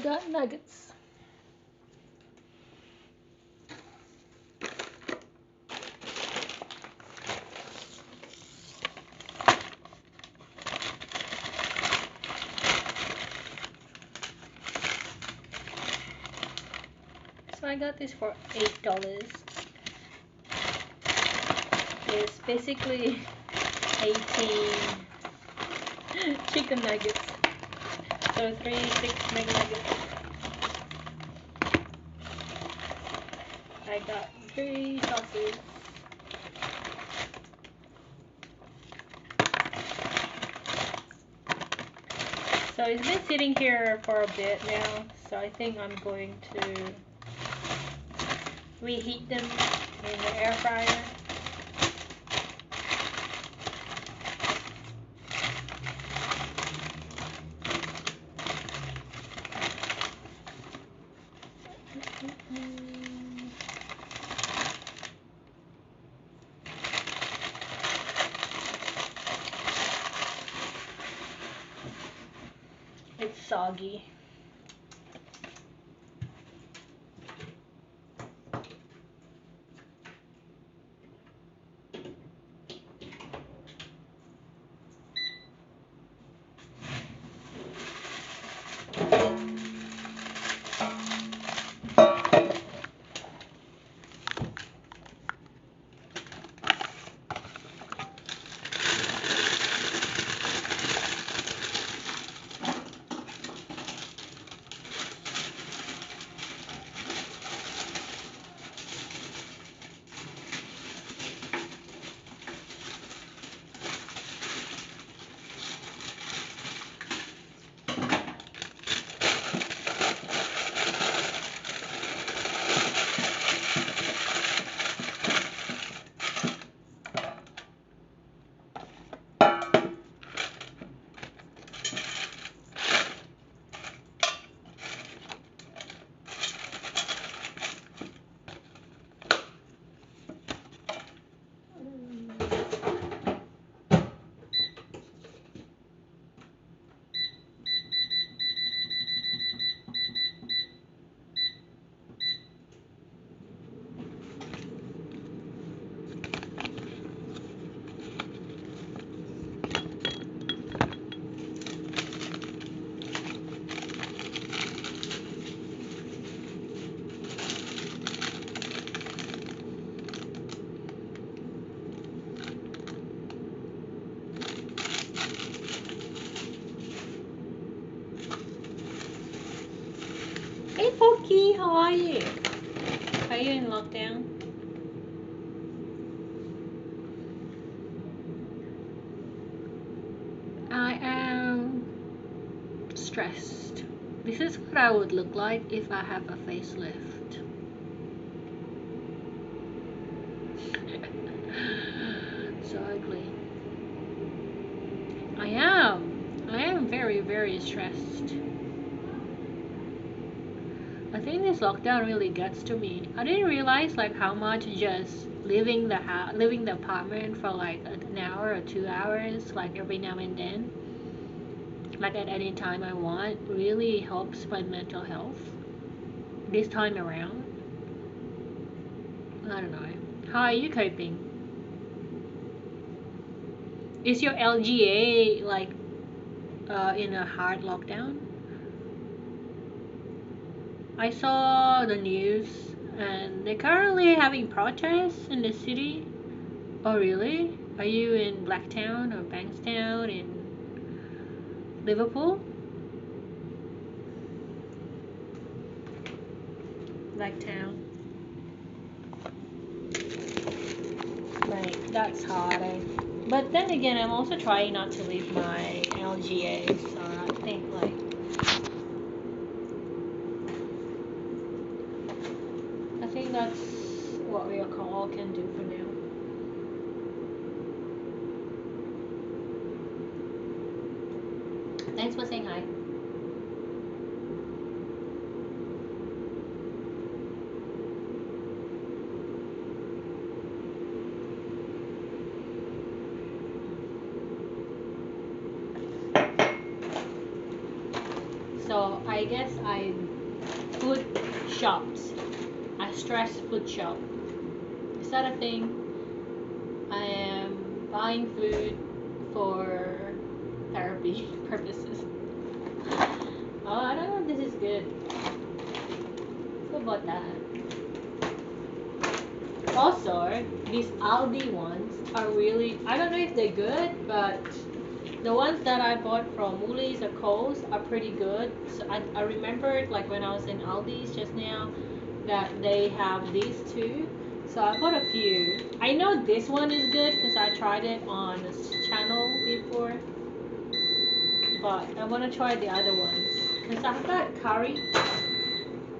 got nuggets. So I got this for $8. It's basically 18 chicken nuggets. So 3 6 McNuggets. I got 3 sauces. So it's been sitting here for a bit now, so I think I'm going to reheat them in the air fryer. It's soggy. Hey Pokey, how are you? Are you in lockdown? I am stressed. This is what I would look like if I have a facelift. So ugly. I am very, very stressed. I think this lockdown really gets to me. I didn't realize like how much just leaving the house, leaving the apartment for like an hour or 2 hours, like every now and then, like at any time I want, really helps my mental health. This time around, I don't know. How are you coping? Is your LGA like in a hard lockdown? I saw the news and they're currently having protests in the city. Oh really? Are you in Blacktown or Bankstown in Liverpool? Blacktown. Right, that's hard. But then again, I'm also trying not to leave my LGA, so I think like I think that's what we all can do for now. Thanks for saying hi. So I guess I food shops. I stress food shop. Is that a thing? I am buying food for therapy purposes. Oh, I don't know if this is good. What about that? Also, these Aldi ones are really, I don't know if they're good, but the ones that I bought from Woolies or Coles are pretty good. So I remembered like when I was in Aldi's just now that they have these two. So I bought a few. I know this one is good because I tried it on this channel before. But I want to try the other ones. Because I've got curry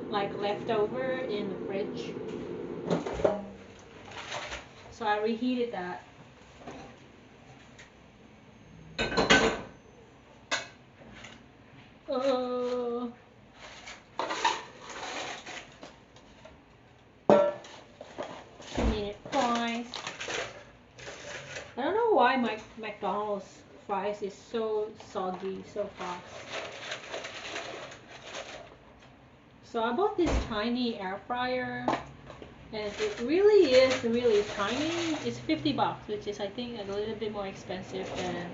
like leftover in the fridge. So I reheated that. Oh. Minute fries. I don't know why my McDonald's fries is so soggy so fast. So I bought this tiny air fryer and it really is really tiny. It's 50 bucks, which is I think a little bit more expensive than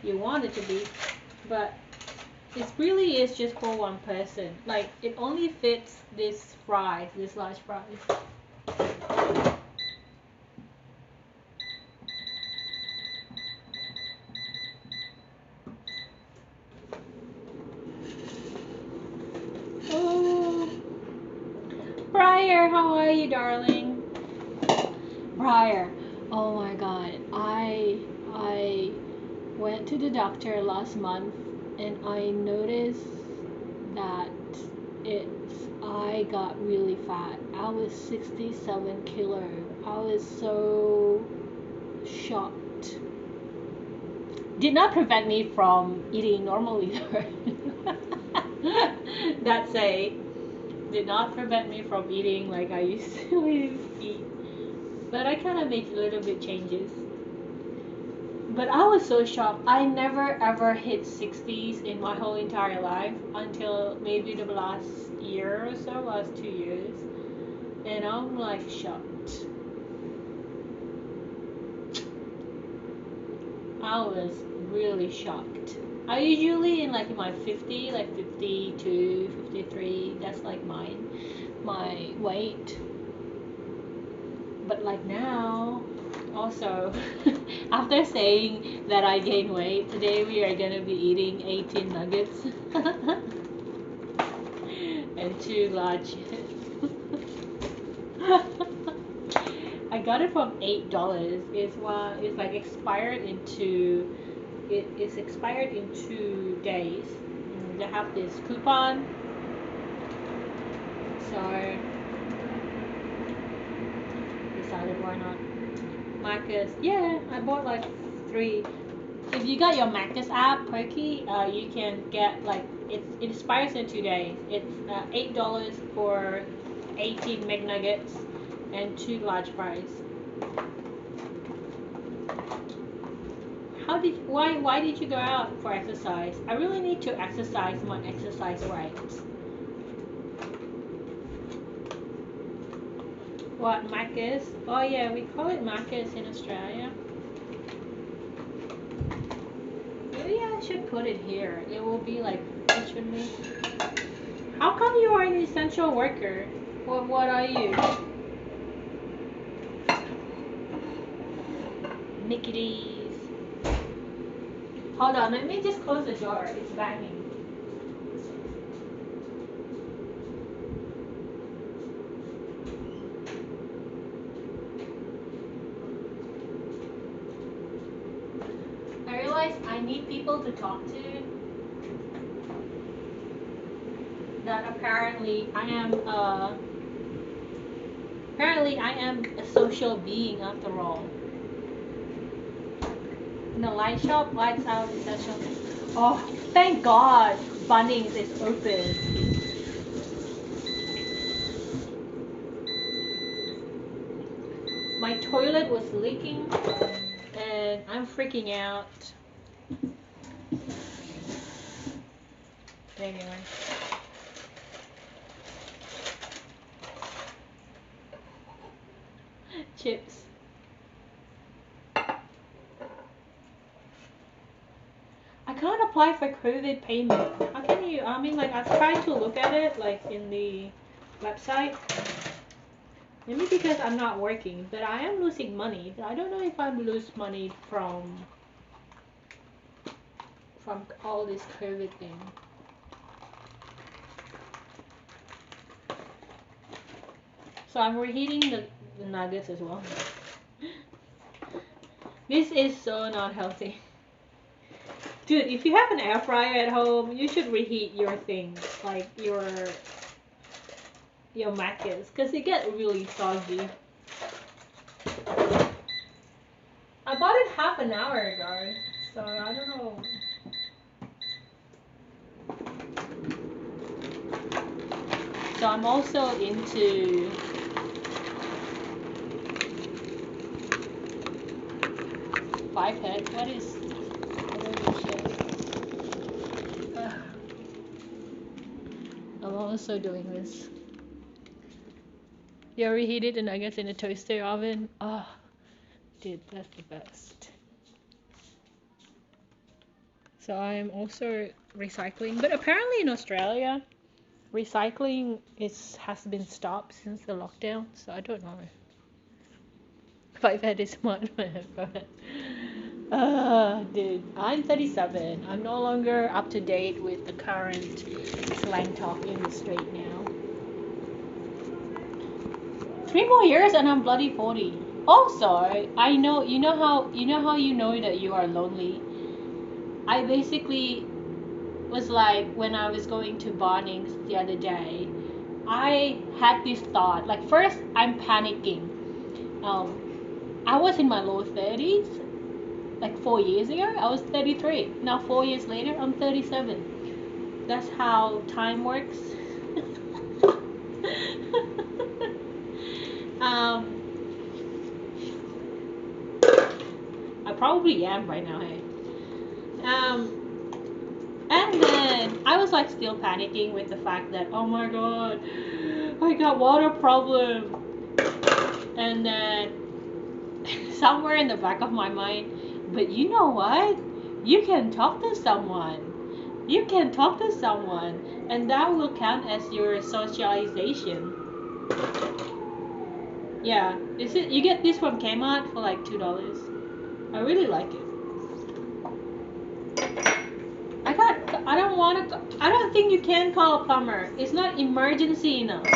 you want it to be. But it really is just for one person. Like it only fits this fries, this large fries. Oh, Briar, how are you, darling? Briar, oh my God, I went to the doctor last month and I noticed that it's I got really fat. I was 67 kilo. I was so shocked. Did not prevent me from eating normally though. That say, did not prevent me from eating like I used to eat. But I kind of made a little bit changes. But I was so shocked. I never ever hit 60s in my whole entire life until maybe the last year or so, last 2 years. And I'm like shocked. I was really shocked. I usually in like my 50, like 52, 53, that's like my weight. But like now, also, after saying that I gained weight, today we are gonna be eating 18 nuggets and 2 large. I got it from $8. It's like expired in it is expired in 2 days. They have this coupon, so decided why not. Marcus, yeah, I bought like 3. If you got your Macus app, Perky, you can get like it expires in 2 days. It's $8 for 18 McNuggets and 2 large fries. Why did you go out for exercise? I really need to exercise my exercise right. What, Macus? Oh yeah, we call it Macus in Australia. Maybe I should put it here. It will be like featuring me. How come you are an essential worker? What are you? Mickey D's. Hold on, let me just close the door. It's banging. I realize I need people to talk to. That apparently I am a social being after all. In the light shop, lights out essential. Oh, thank God Bunnings is open. My toilet was leaking and I'm freaking out. Anyway. Chips. I can't apply for COVID payment. How can you? I mean, like, I've tried to look at it, like, in the website. Maybe because I'm not working, but I am losing money. I don't know if I lose money from all this COVID thing. So I'm reheating the nuggets as well. This is so not healthy. Dude, if you have an air fryer at home, you should reheat your things, like your mackets, because they get really soggy. I bought it half an hour ago, so I don't know. So I'm also into biped. What is shit? I'm also doing this. You reheated the nuggets in a toaster oven? Oh, dude, that's the best. So I'm also recycling, but apparently in Australia, recycling has been stopped since the lockdown. So I don't know if I've had this much. Dude, I'm 37. I'm no longer up to date with the current slang talk in the street now. 3 more years and I'm bloody 40. Also, I know you know how you know that you are lonely. I basically was like when I was going to Barnings the other day, I had this thought. Like first, I'm panicking. I was in my low 30s. Like 4 years ago, I was 33. Now 4 years later, I'm 37. That's how time works. I probably am right now, hey. And then I was like still panicking with the fact that, oh my god, I got water problem. And then somewhere in the back of my mind, but you know what? You can talk to someone. You can talk to someone, and that will count as your socialization. Yeah, you get this from Kmart for like $2. I really like it. I don't think you can call a plumber. It's not emergency enough.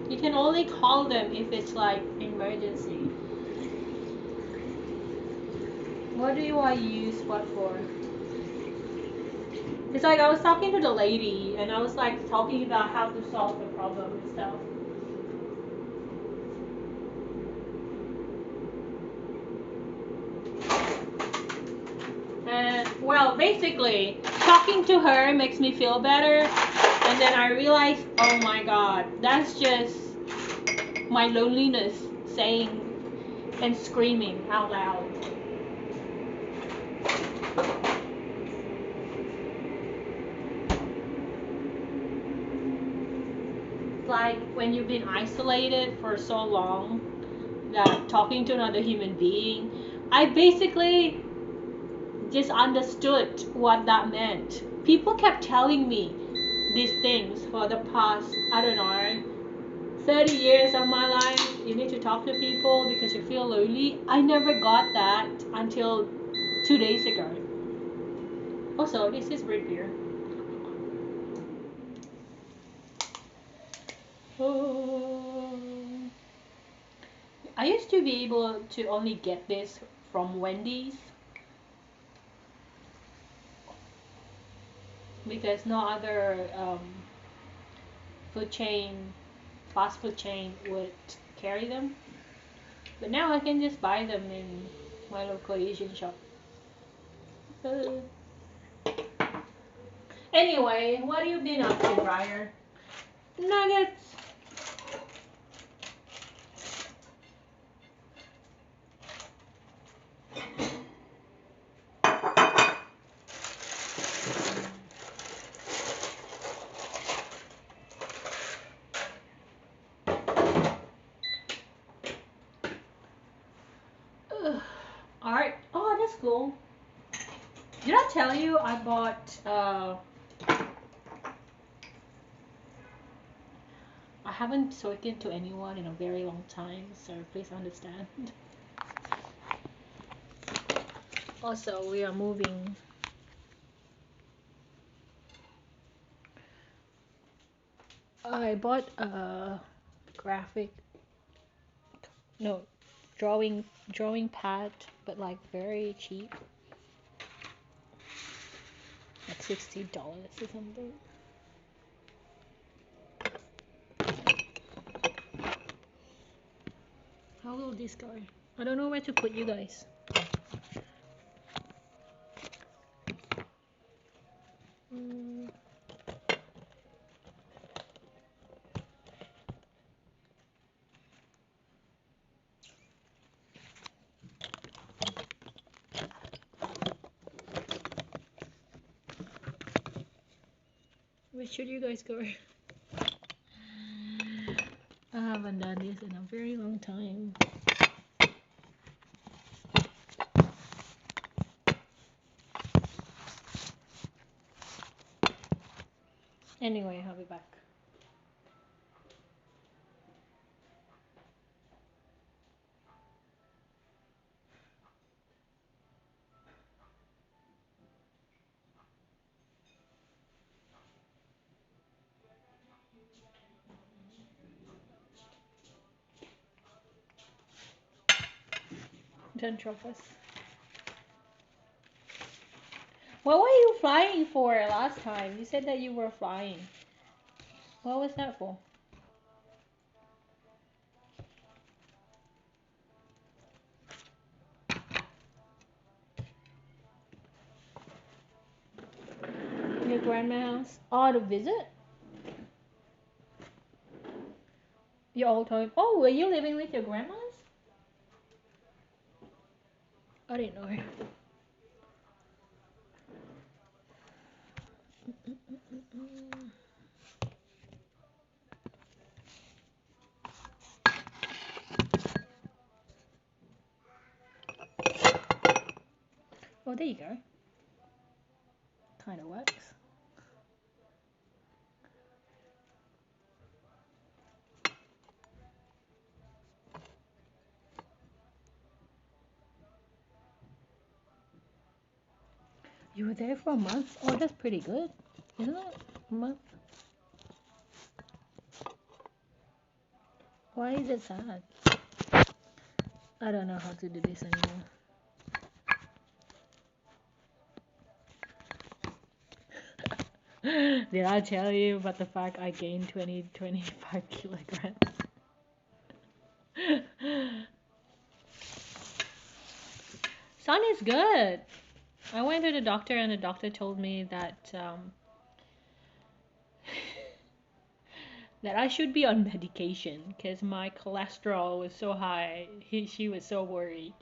You can only call them if it's like emergency. What do I use what for? It's like I was talking to the lady and I was like talking about how to solve the problem and stuff. And well, basically, talking to her makes me feel better. And then I realized, oh my god, that's just my loneliness saying and screaming out loud. It's like when you've been isolated for so long that talking to another human being, I basically just understood what that meant. People kept telling me these things for the past, I don't know, 30 years of my life. You need to talk to people because you feel lonely. I never got that until 2 days ago. Also, this is root beer. Oh. I used to be able to only get this from Wendy's because no other fast food chain would carry them. But now I can just buy them in my local Asian shop. Anyway, what have you been up to, Briar? Nuggets. Art. Oh, that's cool. Did I tell you I bought I haven't spoken to anyone in a very long time, so please understand. Also, we are moving. I bought a graphic, no, drawing pad, but like very cheap, like $60 or something. How will this go? I don't know where to put you guys. Mm, where should you guys go? I haven't done this in a very long time. Anyway, I'll be back. Don't drop us. What were you flying for last time? You said that you were flying. What was that for? Your grandma's house? Oh, to visit? Your old home? Oh, were you living with your grandma's? I didn't know. Oh, there you go. Kind of works. You were there for a month? Oh, that's pretty good. Isn't it? A month? Why is it sad? I don't know how to do this anymore. Did I tell you about the fact I gained 25 kilograms? Sun is good. I went to the doctor and the doctor told me that that I should be on medication because my cholesterol was so high. She was so worried.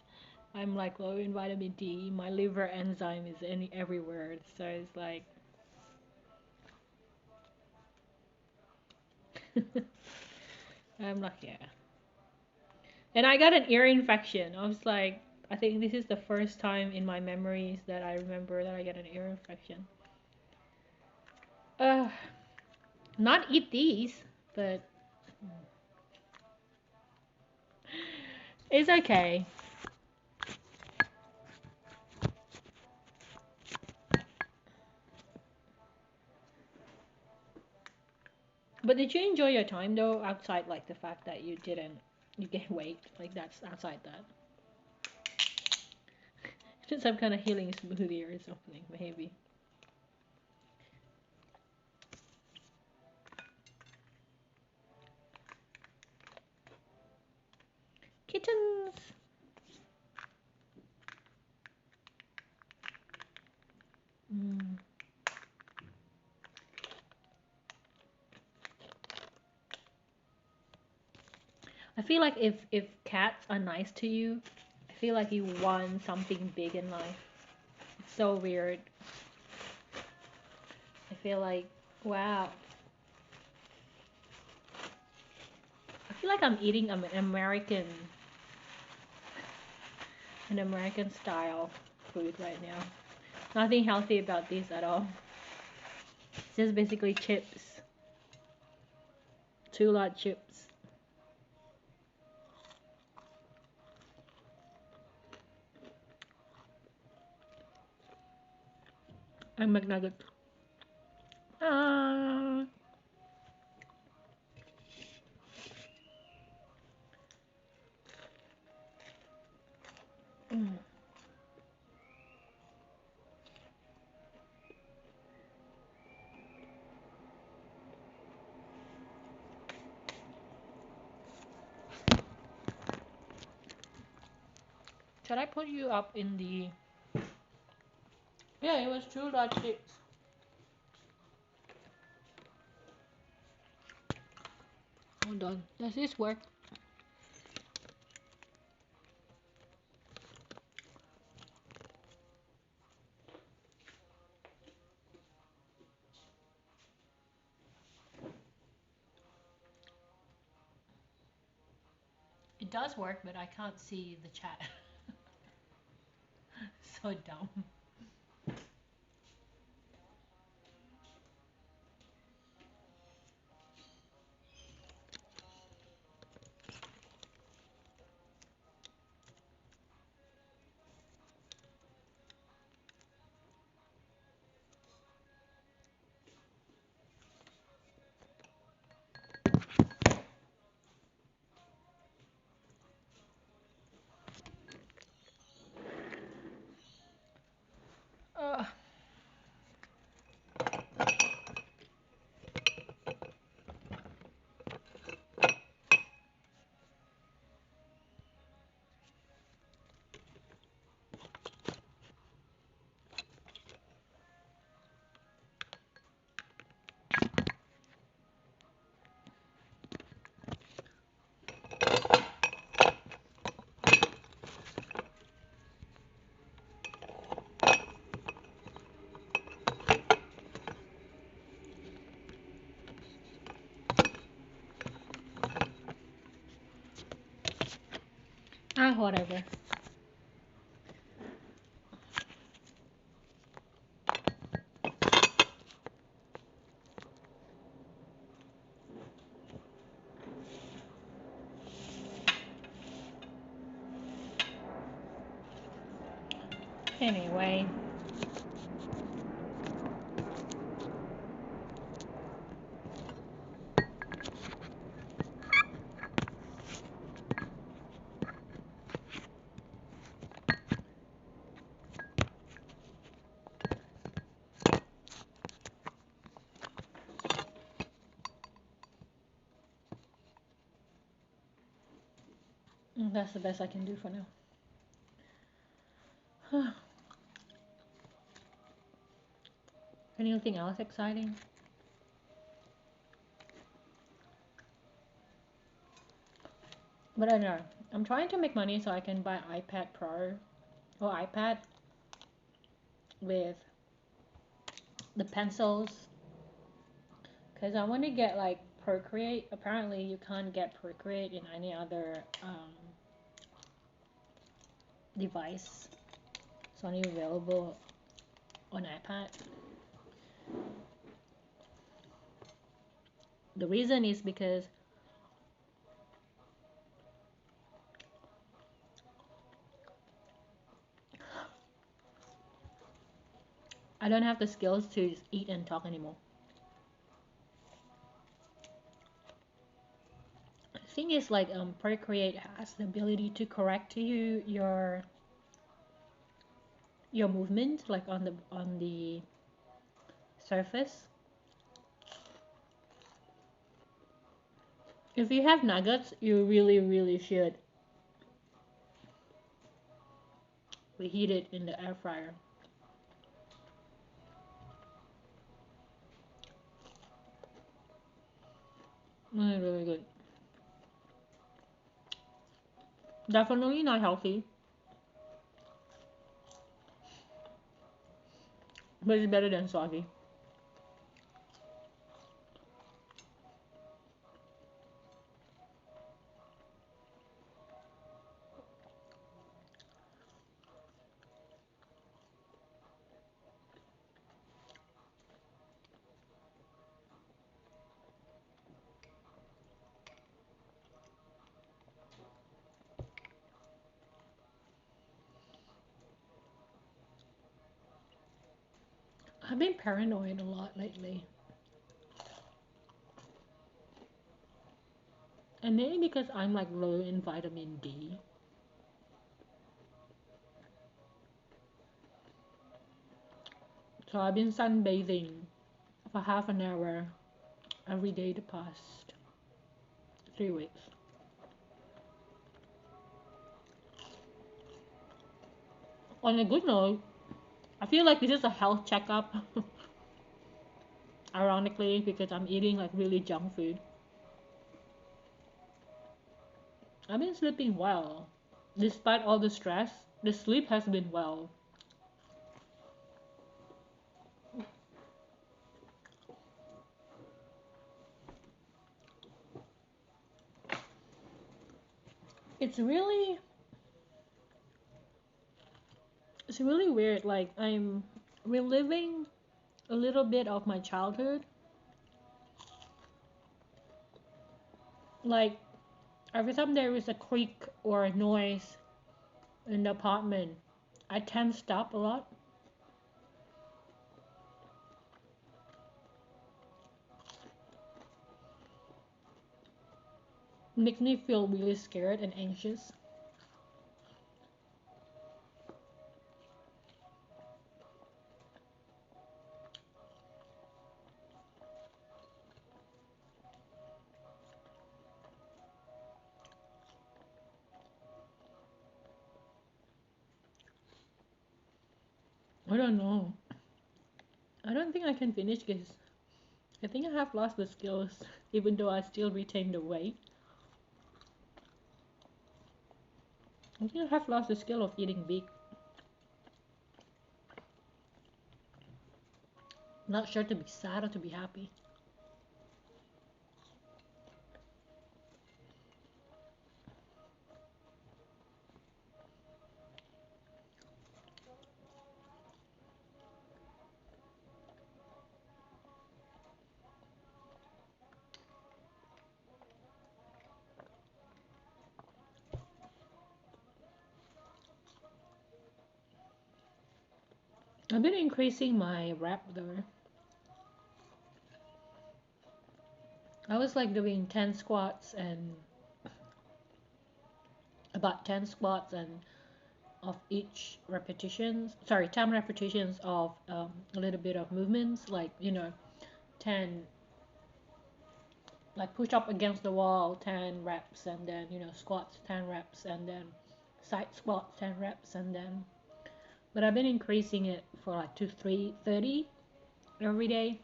I'm like low in vitamin D. My liver enzyme is everywhere. So it's like I'm like yeah. And I got an ear infection. I was like, I think this is the first time in my memories that I remember that I get an ear infection. Uh, not eat these, but it's okay. But did you enjoy your time though, outside like the fact that you gain weight, like that's outside that? Just some kind of healing smoothie or something, maybe. Kittens! Mm. I feel like if cats are nice to you, I feel like you won something big in life. It's so weird. I feel like, wow. I feel like I'm eating an American an American style food right now. Nothing healthy about this at all. It's just basically chips. Two lot chips. And McNugget. Ah. Mm. Should I put you up in the... Yeah, it was two lot chips. Hold on. Does this work? It does work, but I can't see the chat. So dumb. Uh, whatever. Anyway. That's the best I can do for now. Anything else exciting? But I don't know. I'm trying to make money so I can buy iPad Pro or iPad with the pencils. Because I want to get like Procreate. Apparently, you can't get Procreate in any other device. It's only available on iPad. The reason is because I don't have the skills to eat and talk anymore. The thing is, like, Procreate has the ability to correct your movement, like on the surface. If you have nuggets, you really should reheat it in the air fryer. Really good. Definitely not healthy, but it's better than soggy. I've been paranoid a lot lately. And maybe because I'm like low in vitamin D. So I've been sunbathing for half an hour every day the past 3 weeks. On a good note, I feel like this is a health checkup, ironically, because I'm eating like really junk food. I've been sleeping well. Despite all the stress, the sleep has been well. It's really it's really weird. Like I'm reliving a little bit of my childhood. Like every time there is a creak or a noise in the apartment, I tensed up a lot. Makes me feel really scared and anxious. I don't know. I don't think I can finish this. I think I have lost the skills, even though I still retain the weight. I think I have lost the skill of eating big. Not sure to be sad or to be happy. I've been increasing my rep though. I was like doing 10 squats and about 10 squats and of each repetitions, sorry, 10 repetitions of a little bit of movements, like 10, like push up against the wall 10 reps, and then squats 10 reps, and then side squats 10 reps, and then but I've been increasing it for like 2 3 30 every day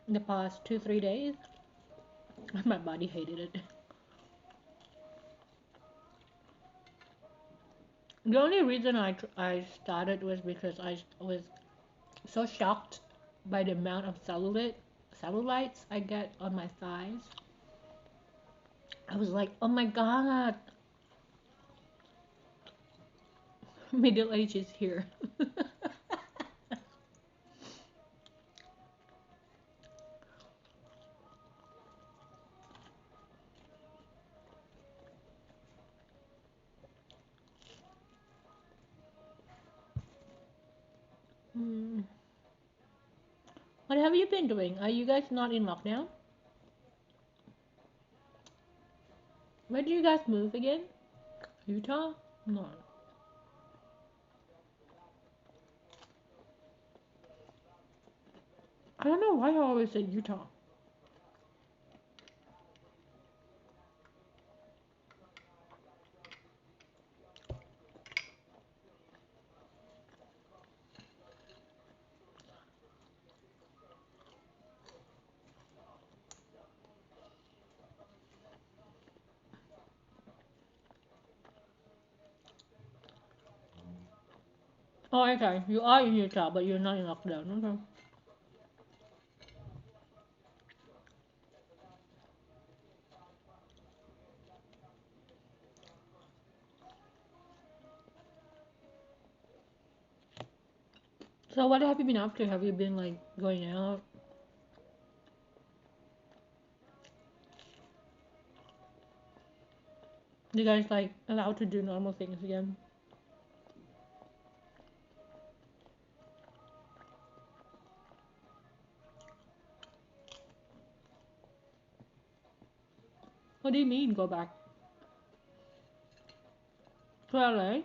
in the past 2 3 days. My body hated it. The only reason I started was because I was so shocked by the amount of cellulites I get on my thighs. I was like, oh my god, middle age is here. Hmm. What have you been doing? Are you guys not in lockdown? Where do you guys move again? Utah? No. I don't know why I always say Utah. Oh, okay. You are in Utah, but you're not in lockdown. Okay. So what have you been up to? Have you been like going out? You guys like allowed to do normal things again? What do you mean go back to LA?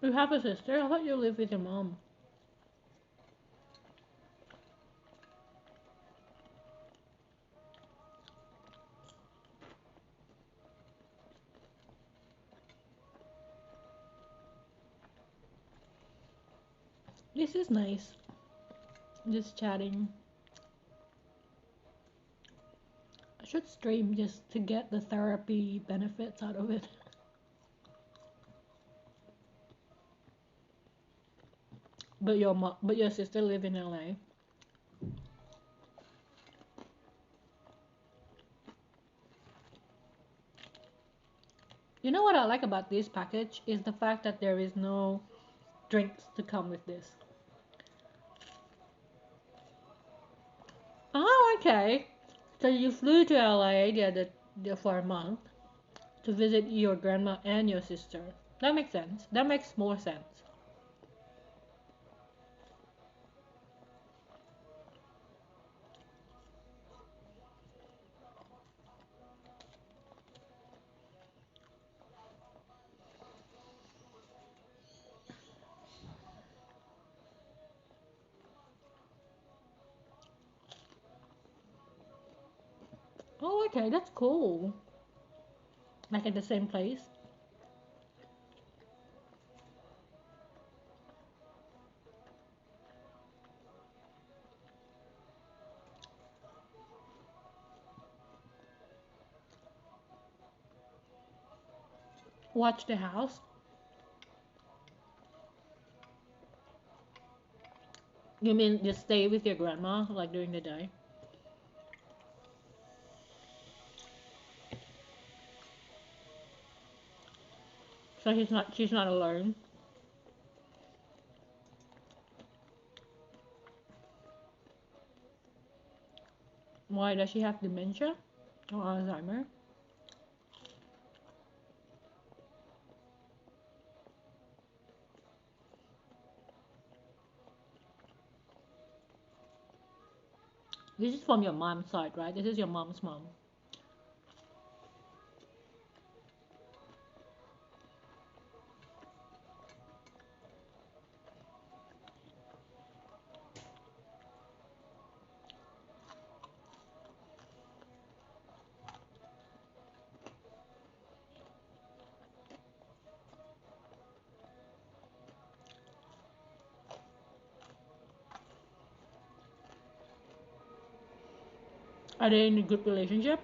You have a sister? I thought you live with your mom. This is nice. Just chatting. I should stream just to get the therapy benefits out of it. But your sister live in LA. You know what I like about this package is the fact that there is no drinks to come with this. Oh, okay. So you flew to LA for a month to visit your grandma and your sister. That makes sense. That makes more sense. Oh, okay, that's cool. Like at the same place. Watch the house. You mean just stay with your grandma like during the day? So she's not alone. Why does she have dementia or Alzheimer? This is from your mom's side, right? This is your mom's mom. Are they in a good relationship?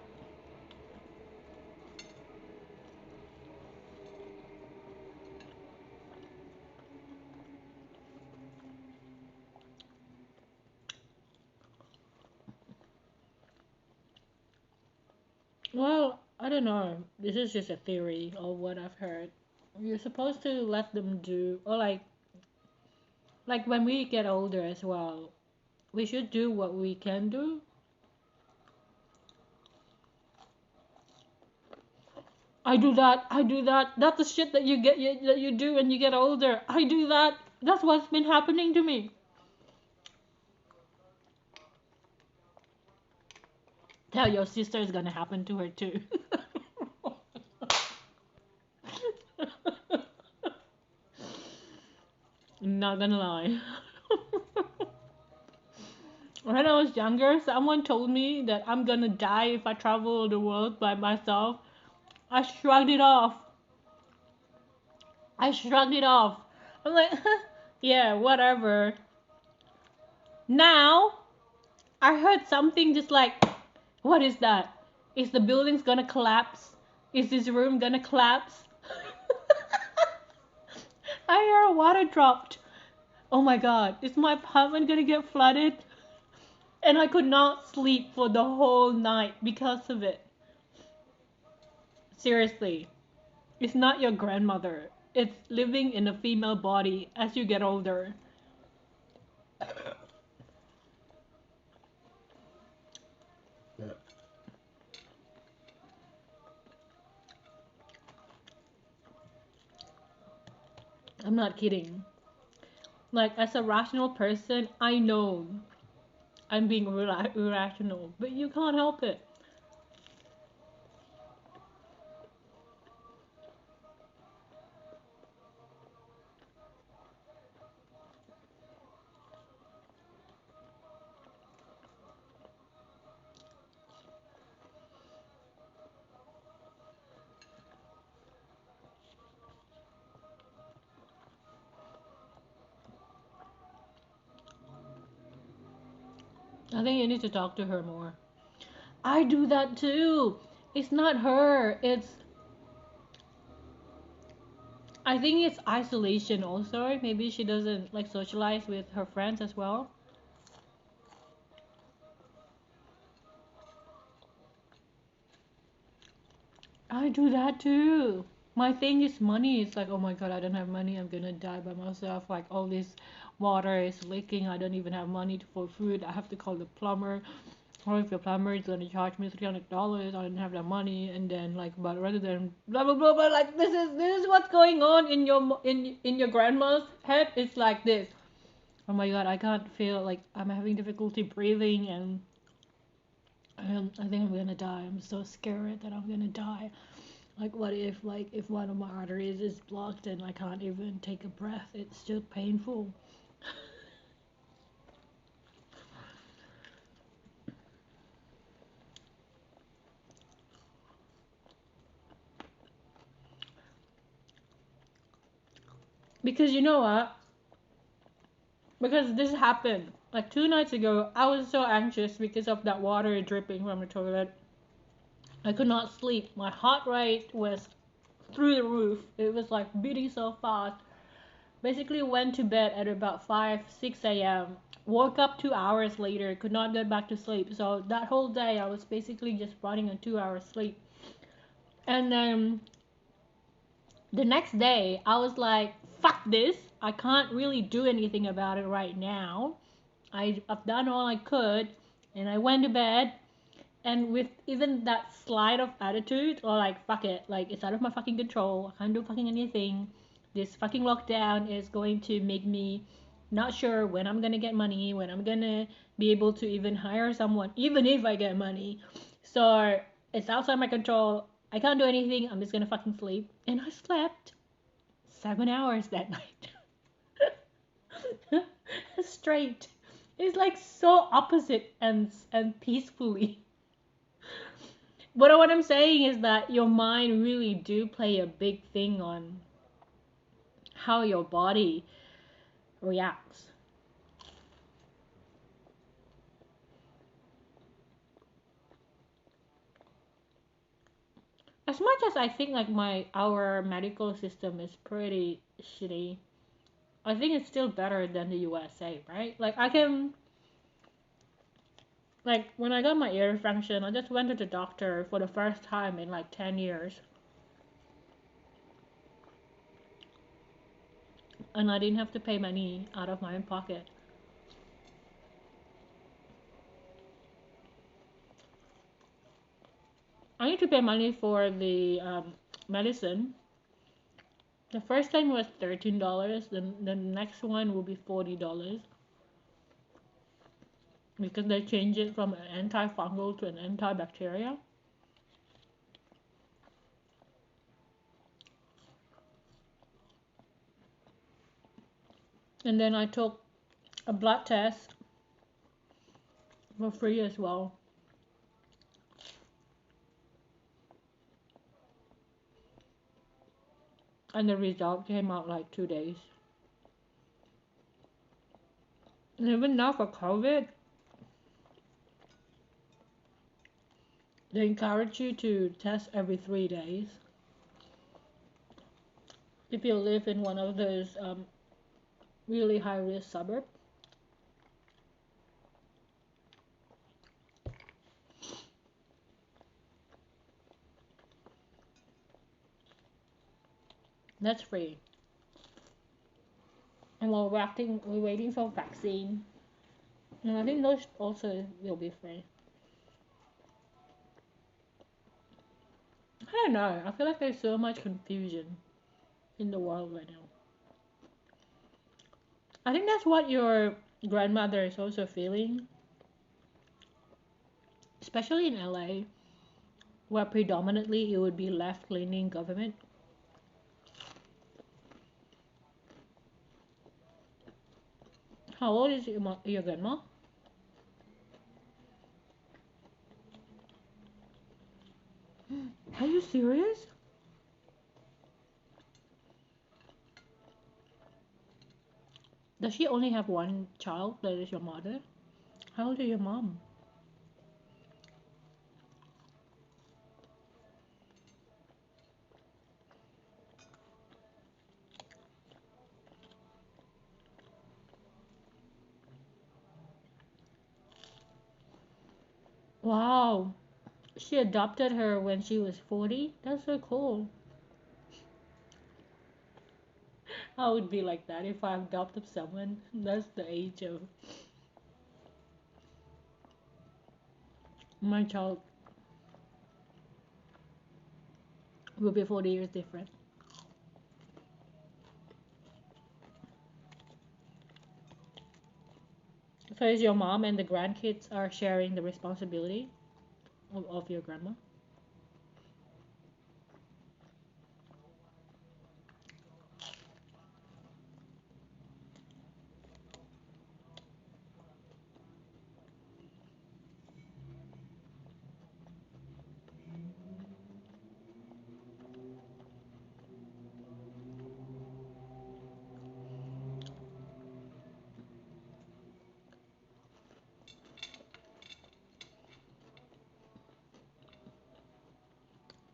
Well, I don't know. This is just a theory of what I've heard. You're supposed to let them do, or like when we get older as well, we should do what we can do. I do that. I do that. That's the shit that that you do when you get older. I do that. That's what's been happening to me. Tell your sister it's gonna happen to her too. Not gonna lie. When I was younger, someone told me that I'm gonna die if I travel the world by myself. I shrugged it off. I shrugged it off. I'm like, yeah, whatever. Now, I heard something just like, what is that? Is the building's gonna collapse? Is this room gonna collapse? I hear a water dropped. Oh my god, is my apartment gonna get flooded? And I could not sleep for the whole night because of it. Seriously, it's not your grandmother. It's living in a female body as you get older. I'm not kidding. Like, as a rational person, I know I'm being irrational, but you can't help it. I think you need to talk to her more. I do that too. It's not her. I think it's isolation also. Maybe she doesn't like socialize with her friends as well. I do that too. My thing is money. It's like, oh my god, I don't have money. I'm gonna die by myself. Like all this water is leaking. I don't even have money for food. I have to call the plumber. Or if the plumber is gonna charge me $300, I don't have that money. And then like, but rather than blah blah blah, but like this is what's going on in your grandma's head. It's like this. Oh my god, I can't feel like I'm having difficulty breathing and I think I'm gonna die. I'm so scared that I'm gonna die. Like what if if one of my arteries is blocked and I can't even take a breath? It's still painful. Because you know what? Because this happened. Like 2 nights ago, I was so anxious because of that water dripping from the toilet. I could not sleep. My heart rate was through the roof. It was like beating so fast. Basically went to bed at about 5, 6 a.m. Woke up 2 hours later, could not get back to sleep. So that whole day I was basically just running on 2 hours sleep. And then the next day I was like, fuck this. I can't really do anything about it right now. I've done all I could and I went to bed and with even that slide of attitude or like fuck it, like it's out of my fucking control. I can't do fucking anything. This fucking lockdown is going to make me not sure when I'm gonna get money, when I'm gonna be able to even hire someone, even if I get money. So it's outside my control. I can't do anything. I'm just gonna fucking sleep. And I slept 7 hours that night. Straight. It's like so opposite and peacefully. But what I'm saying is that your mind really do play a big thing on how your body reacts. As much as I think like our medical system is pretty shitty, I think it's still better than the USA, right? Like I can like when I got my ear infection, I just went to the doctor for the first time in like 10 years. And I didn't have to pay money out of my own pocket. I need to pay money for the medicine. The first time was $13. Then the next one will be $40 because they changed it from an antifungal to an antibacterial. And then I took a blood test for free as well. And the result came out like 2 days. And even now for COVID, they encourage you to test every 3 days. If you live in one of those really high risk suburbs. That's free. And we're waiting for vaccine. And I think those also will be free. I don't know. I feel like there's so much confusion in the world right now. I think that's what your grandmother is also feeling, especially in LA, where predominantly it would be left-leaning government. How old is your grandma? Are you serious? Does she only have one child that is your mother? How old are your mom? Wow. She adopted her when she was 40? That's so cool. I would be like that if I adopted someone. That's the age of my child will be 40 years different. So is your mom and the grandkids are sharing the responsibility of your grandma?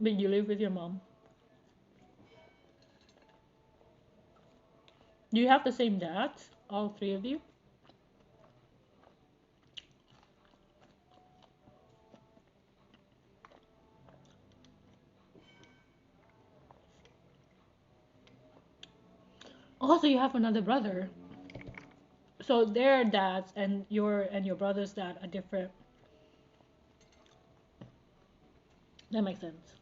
But you live with your mom. Do you have the same dads? All three of you? Also, you have another brother. So their dads and your brother's dad are different. That makes sense.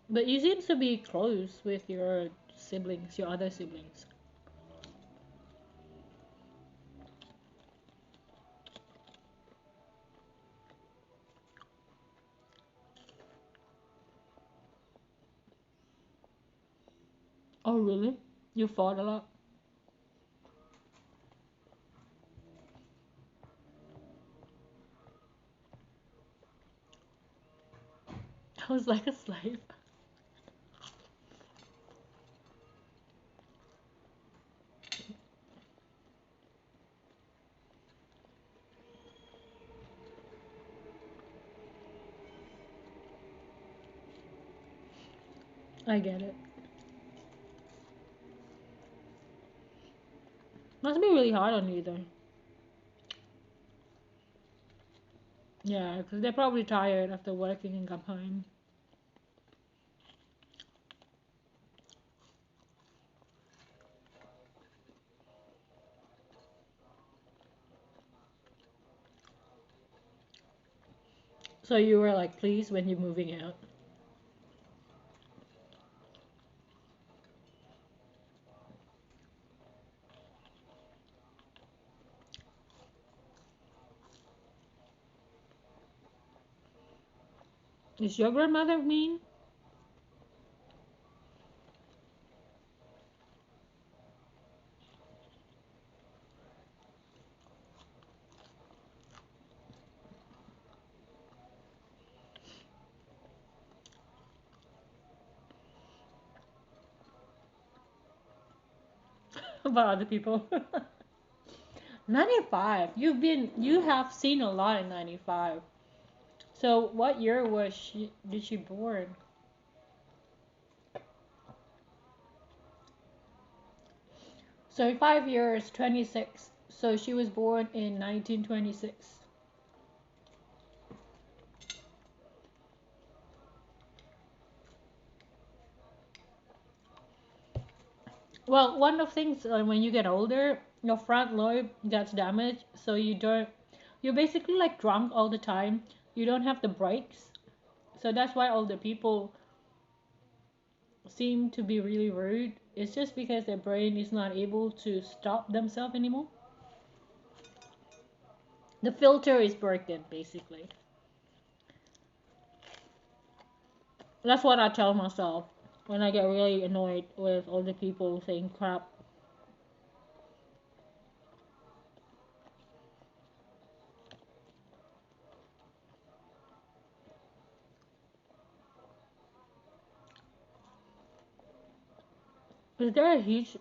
But you seem to be close with your siblings, your other siblings. Oh, really? You fought a lot? I was like a slave. I get it. Must be really hard on you though. Yeah, because they're probably tired after working and come home. So you were like pleased when you're moving out. Is your grandmother mean? About other people? 95. You have seen a lot in 95. So what year was she did she born? So 5 years, 26. So she was born in 1926. Well, one of the things when you get older, your front lobe gets damaged, so you're basically like drunk all the time. You don't have the brakes. So that's why older people seem to be really rude. It's just because their brain is not able to stop themselves anymore. The filter is broken, basically. That's what I tell myself when I get really annoyed with older people saying crap. Is there a huge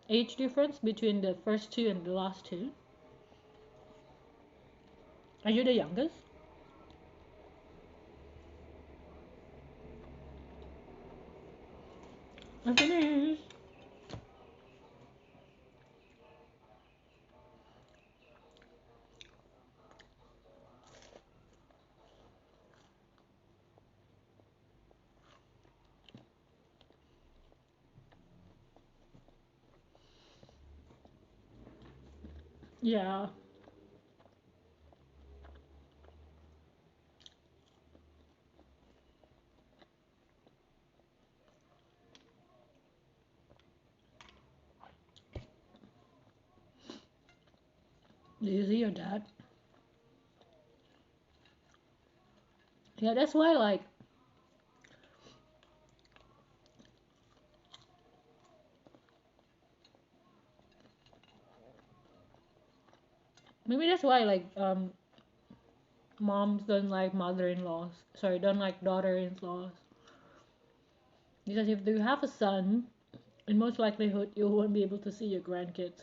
age difference between the first two and the last two? Are you the youngest? I finished. Yeah. Do you see your dad? Yeah, that's why like maybe that's why like moms don't like mother-in-laws. Sorry, don't like daughter-in-laws. Because if you have a son, in most likelihood you won't be able to see your grandkids.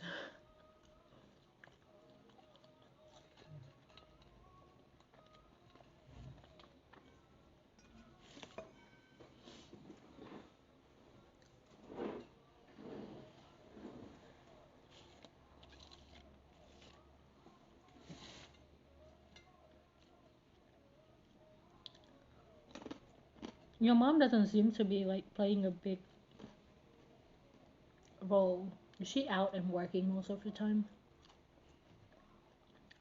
Your mom doesn't seem to be like playing a big role. Is she out and working most of the time?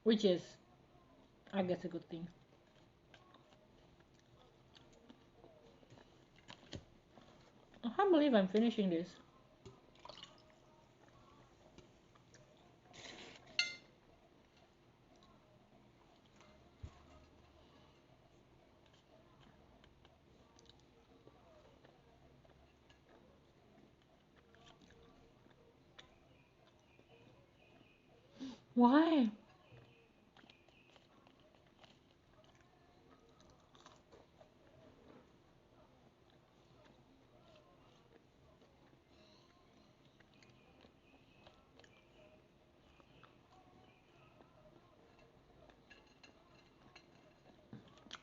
Which is, I guess, a good thing. I can't believe I'm finishing this. Why?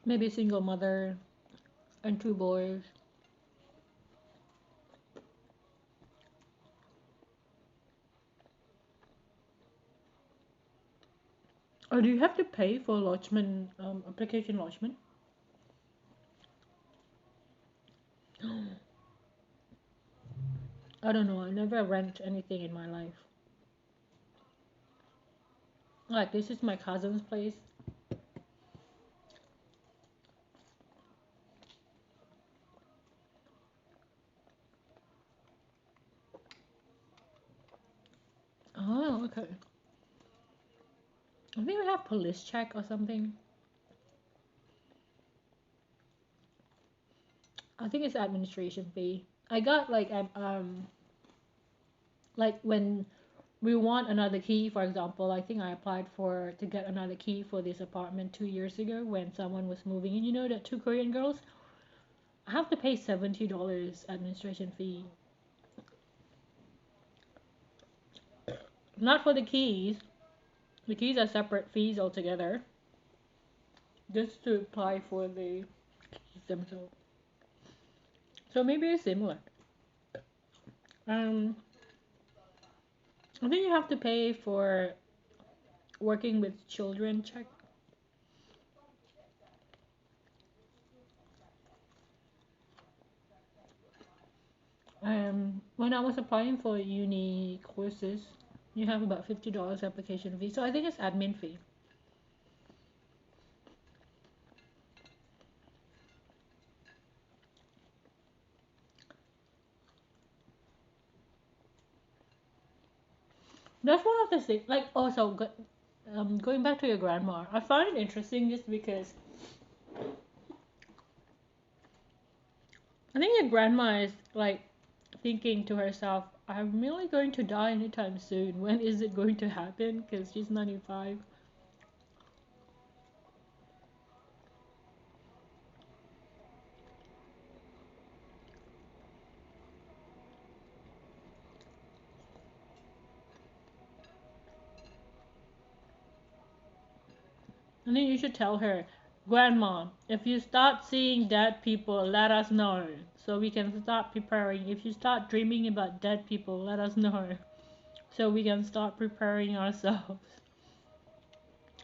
Maybe single mother and two boys. Or do you have to pay for lodgement, application lodgement? I don't know. I never rent anything in my life. Like this is my cousin's place. Oh, okay. I think we have police check or something. I think it's administration fee. I got like when we want another key, for example, I think I applied for to get another key for this apartment 2 years ago when someone was moving in. You know that two Korean girls? I have to pay $70 administration fee. Not for the keys. The keys are separate fees altogether. Just to apply for the keys themselves. So maybe it's similar. Um, I think you have to pay for working with children check. When I was applying for uni courses, you have about $50 application fee. So I think it's admin fee. That's one of the things. Like also, going back to your grandma, I find it interesting just because I think your grandma is like thinking to herself, "I'm really going to die anytime soon. When is it going to happen?" Because she's 95. And then you should tell her, Grandma, if you start seeing dead people, let us know so we can start preparing. If you start dreaming about dead people, let us know so we can start preparing ourselves.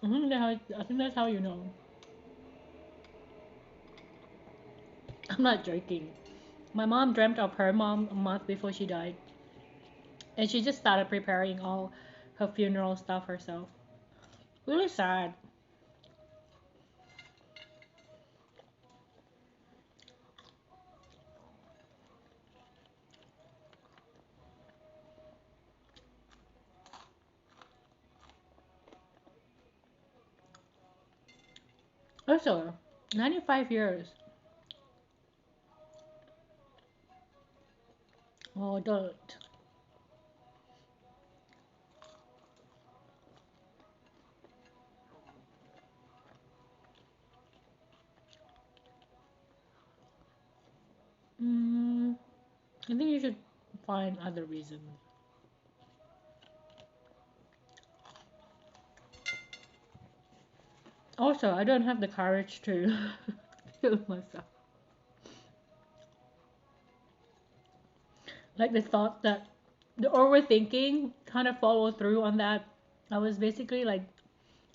I think that's how you know. I'm not joking. My mom dreamt of her mom a month before she died, and she just started preparing all her funeral stuff herself. Really sad. Also, 95 years. Oh, don't. Mm, I think you should find other reasons. Also, I don't have the courage to kill myself. Like the thought that the overthinking kind of follow through on that. I was basically like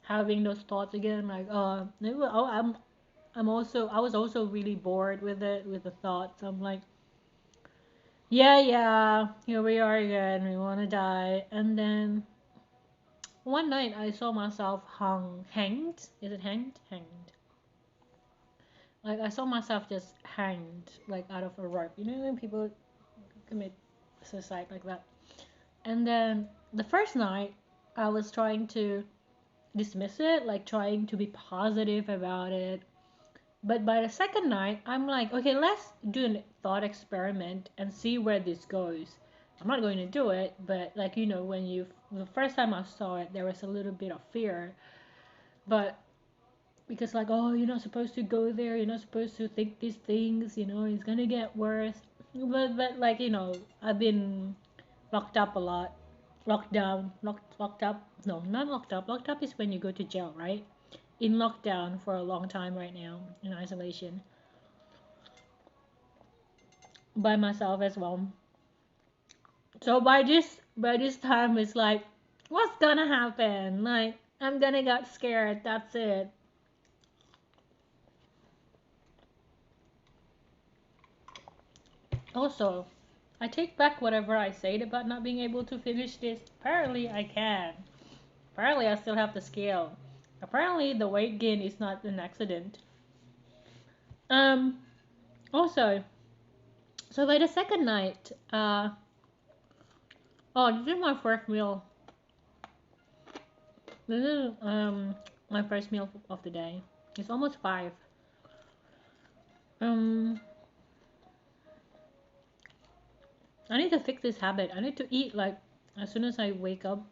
having those thoughts again, like oh, I was also really bored with it, with the thoughts. I'm like, yeah, here we are again. We want to die, and then one night I saw myself hanged. Is it hanged? Hanged. Like I saw myself just hanged, like out of a rope. You know when people commit suicide like that. And then the first night, I was trying to dismiss it, like trying to be positive about it. But by the second night, I'm like, okay, let's do a thought experiment and see where this goes. I'm not going to do it, but like when the first time I saw it, there was a little bit of fear, but because like, oh, you're not supposed to go there, you're not supposed to think these things, it's gonna get worse. But like I've been locked up a lot, locked down, locked up. No, not locked up. Locked up is when you go to jail, right? In lockdown for a long time right now, in isolation, by myself as well. So by this time, it's like, what's gonna happen? Like I'm gonna get scared. That's it. Also, I take back whatever I said about not being able to finish this. Apparently, I can. Apparently, I still have the scale. Apparently, the weight gain is not an accident. Um. Also, so by the second night, oh, this is my first meal. This is my first meal of the day. It's almost 5. Um, I need to fix this habit. I need to eat like as soon as I wake up.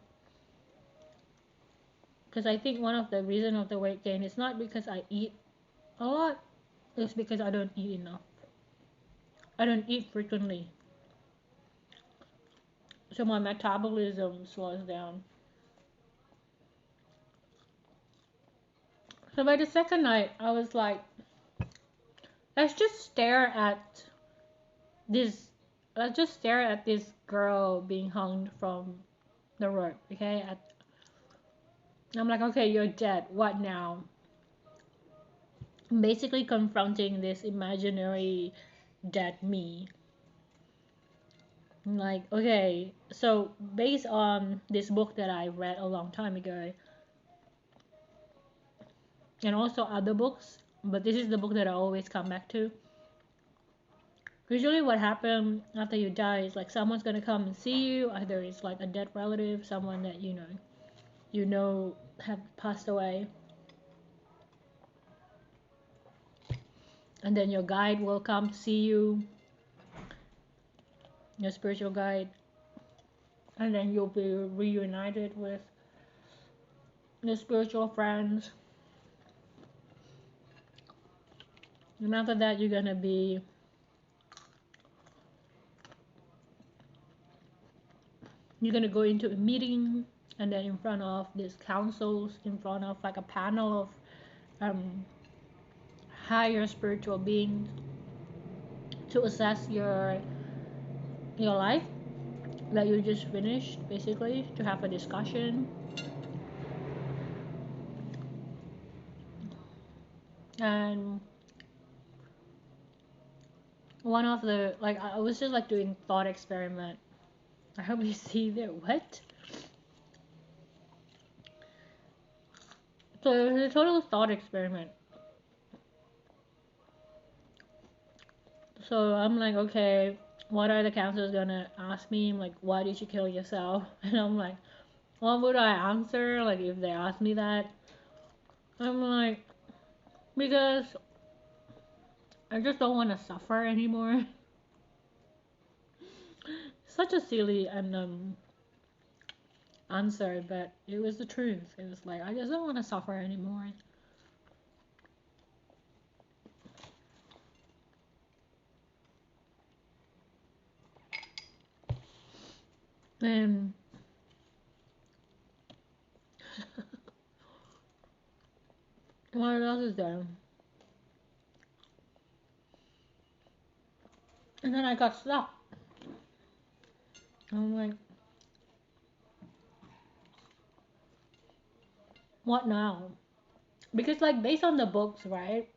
Because I think one of the reason of the weight gain is not because I eat a lot. It's because I don't eat enough. I don't eat frequently. So my metabolism slows down. So by the second night, I was like, let's just stare at this. Let's just stare at this girl being hung from the rope. Okay, I'm like, okay, you're dead. What now? I'm basically confronting this imaginary dead me. I'm like, okay, so based on this book that I read a long time ago, and also other books, but this is the book that I always come back to. Usually, what happens after you die is like someone's gonna come and see you. Either it's like a dead relative, someone that have passed away, and then your guide will come to see you, your spiritual guide, and then you'll be reunited with your spiritual friends. And after that, you're gonna go into a meeting, and then in front of these councils, in front of like a panel of um, higher spiritual beings to assess your life that you just finished, basically, to have a discussion. And one of the, like, I was just like doing thought experiment. I hope you see there. What? So it was a total thought experiment. So I'm like, okay, what are the counselors gonna ask me? I'm like, why did you kill yourself? And I'm like, what would I answer? Like, if they ask me that, I'm like, because I just don't want to suffer anymore. Such a silly and answer, but it was the truth. It was like, I just don't want to suffer anymore. And what else is there? And then I got stuck. I'm like, what now? Because like based on the books, right?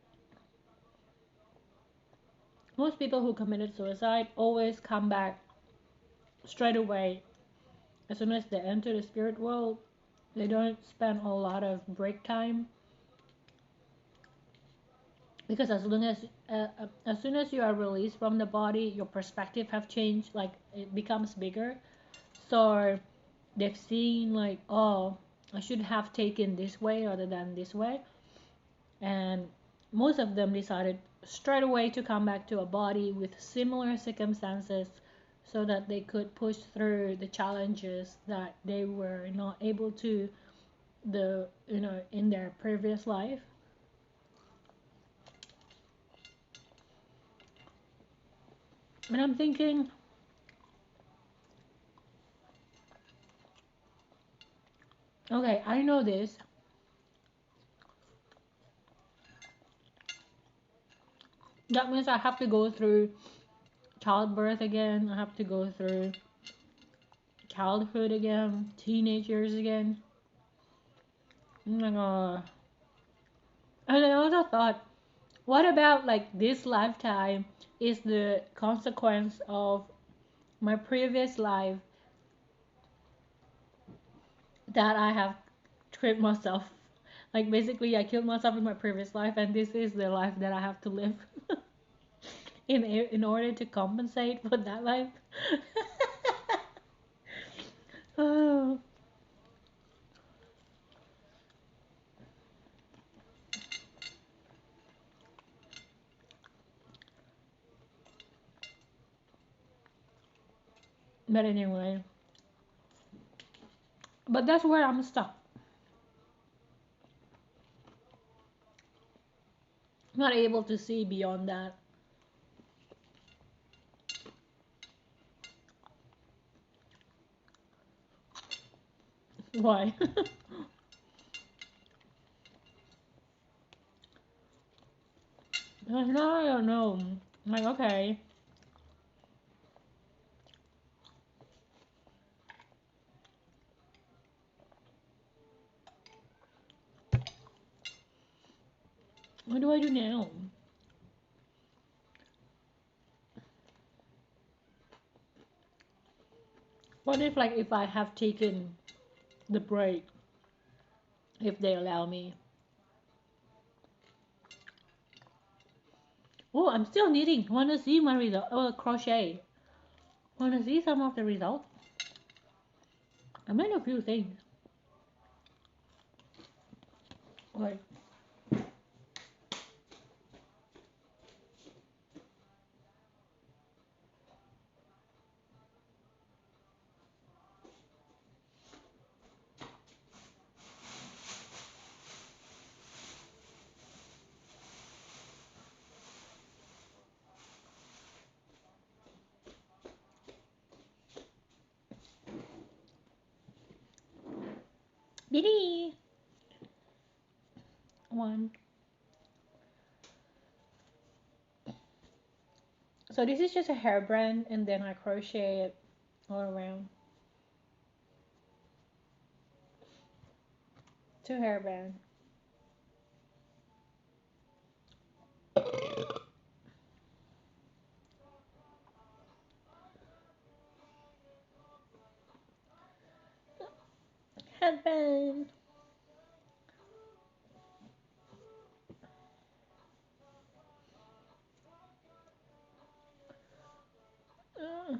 Most people who committed suicide always come back straight away as soon as they enter the spirit world. They don't spend a lot of break time because as soon as you are released from the body, your perspective have changed. Like it becomes bigger. So they've seen like, oh, I should have taken this way rather than this way, and most of them decided straight away to come back to a body with similar circumstances so that they could push through the challenges that they were not able to in their previous life. And I'm thinking, okay, I know this. That means I have to go through childbirth again. I have to go through childhood again, teenagers again. Oh my god. And I also thought, what about like this lifetime is the consequence of my previous life that I have tripped myself. Like basically I killed myself in my previous life and this is the life that I have to live in order to compensate for that life. Oh, but anyway, but that's where I'm stuck. Not able to see beyond that. Why? No, I don't know. I'm like, okay, what do I do now? What if like if I have taken the break, if they allow me? Oh, I'm still knitting. Wanna see my result? Oh, crochet. Wanna see some of the results? I made a few things. Like, Biddy! One. So this is just a hairband, and then I crochet it all around. Two hairband. Headband. Uh,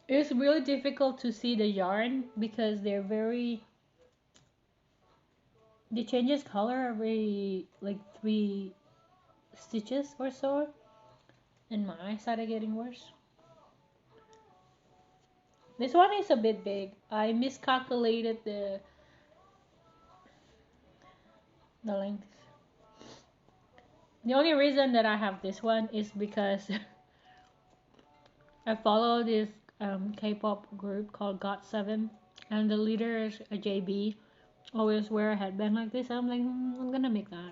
It's really difficult to see the yarn because they changes color every like 3 stitches or so, and my eyes started getting worse. This one is a bit big. I miscalculated the length. The only reason that I have this one is because I follow this K-pop group called GOT7, and the leader is a JB. Always wear a headband like this. I'm like, I'm gonna make that,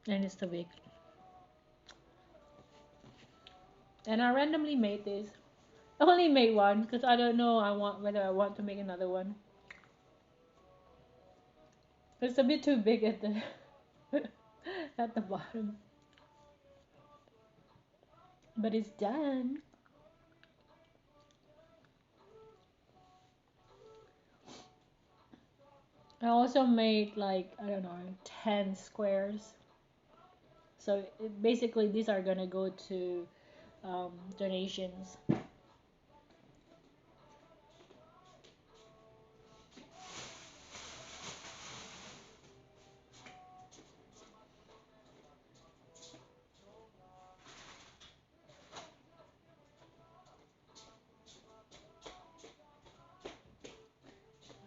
and it's too big. And I randomly made this. I only made one because I don't know whether I want to make another one. It's a bit too big at the at the bottom, but it's done. I also made like I don't know 10 squares. So basically these are gonna go to donations.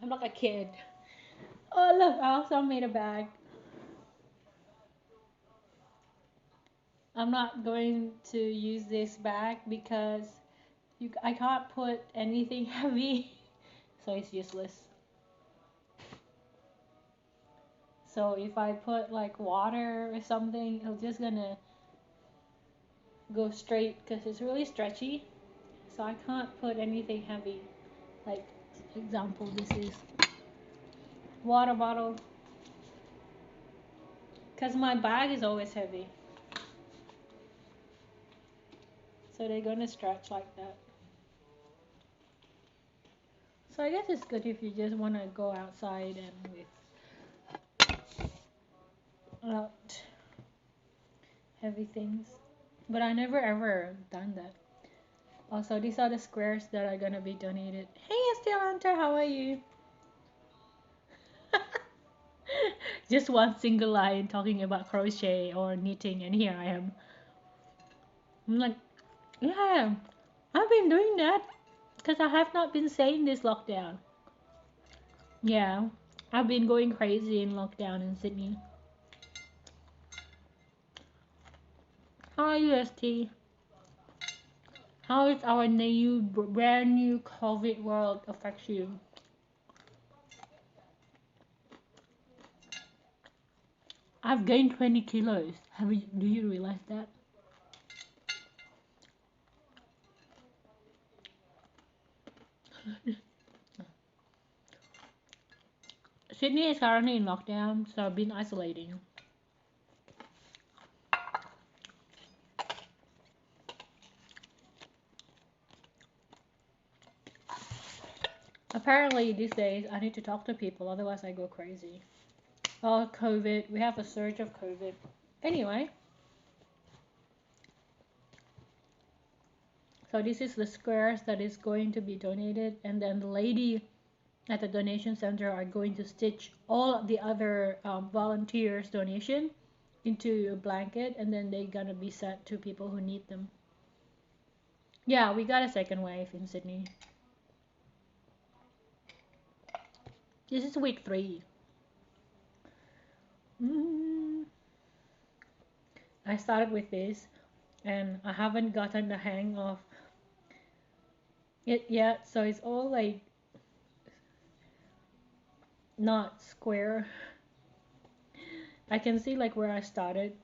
I'm like a kid. Oh look, I also made a bag. I'm not going to use this bag because I can't put anything heavy, so it's useless. So if I put like water or something, it's just gonna go straight because it's really stretchy. So I can't put anything heavy. Like example, this is water bottle because my bag is always heavy. So they're gonna stretch like that. So I guess it's good if you just wanna go outside and without heavy things. But I never ever done that. Also, these are the squares that are gonna be donated. Hey, Estelle Hunter, how are you? Just one single line talking about crochet or knitting, and here I am. I'm like, yeah, I've been doing that because I have not been saying this lockdown. Yeah, I've been going crazy in lockdown in Sydney. How are you, ST? How is our brand new COVID world affects you? I've gained 20 kilos. Do you realize that? Sydney is currently in lockdown, so I've been isolating. Apparently, these days I need to talk to people, otherwise I go crazy. Oh, COVID. We have a surge of COVID. Anyway, so this is the squares that is going to be donated, and then the lady at the donation center are going to stitch all the other volunteers' donation into a blanket, and then they're gonna be sent to people who need them. Yeah, we got a second wave in Sydney. This is week 3. Mm. I started with this, and I haven't gotten the hang of it yet, so it's all like not square. I can see like where I started,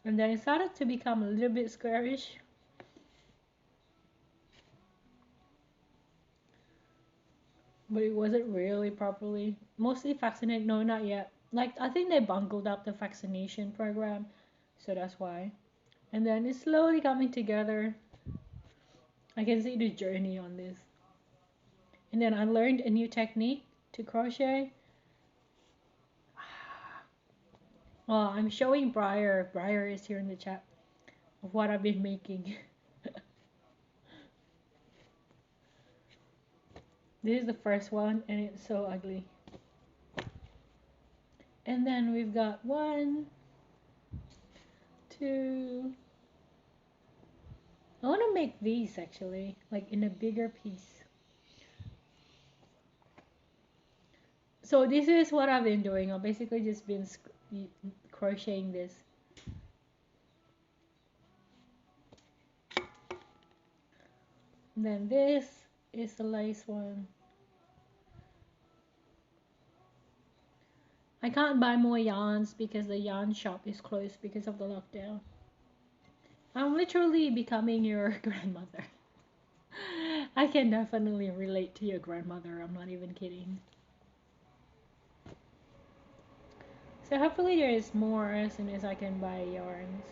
And then it started to become a little bit squarish. But it wasn't really properly. Mostly vaccinated. No, not yet. Like, I think they bungled up the vaccination program. So that's why. And then it's slowly coming together. I can see the journey on this. And then I learned a new technique to crochet. Oh, I'm showing Briar. Briar is here in the chat of what I've been making. This is the first one, and it's so ugly. And then we've got one, two. I want to make these actually, like in a bigger piece. So this is what I've been doing. I've basically just been crocheting this. And then this is the lace one. I can't buy more yarns because the yarn shop is closed because of the lockdown. I'm literally becoming your grandmother. I can definitely relate to your grandmother. I'm not even kidding. So hopefully there is more as soon as I can buy yarns.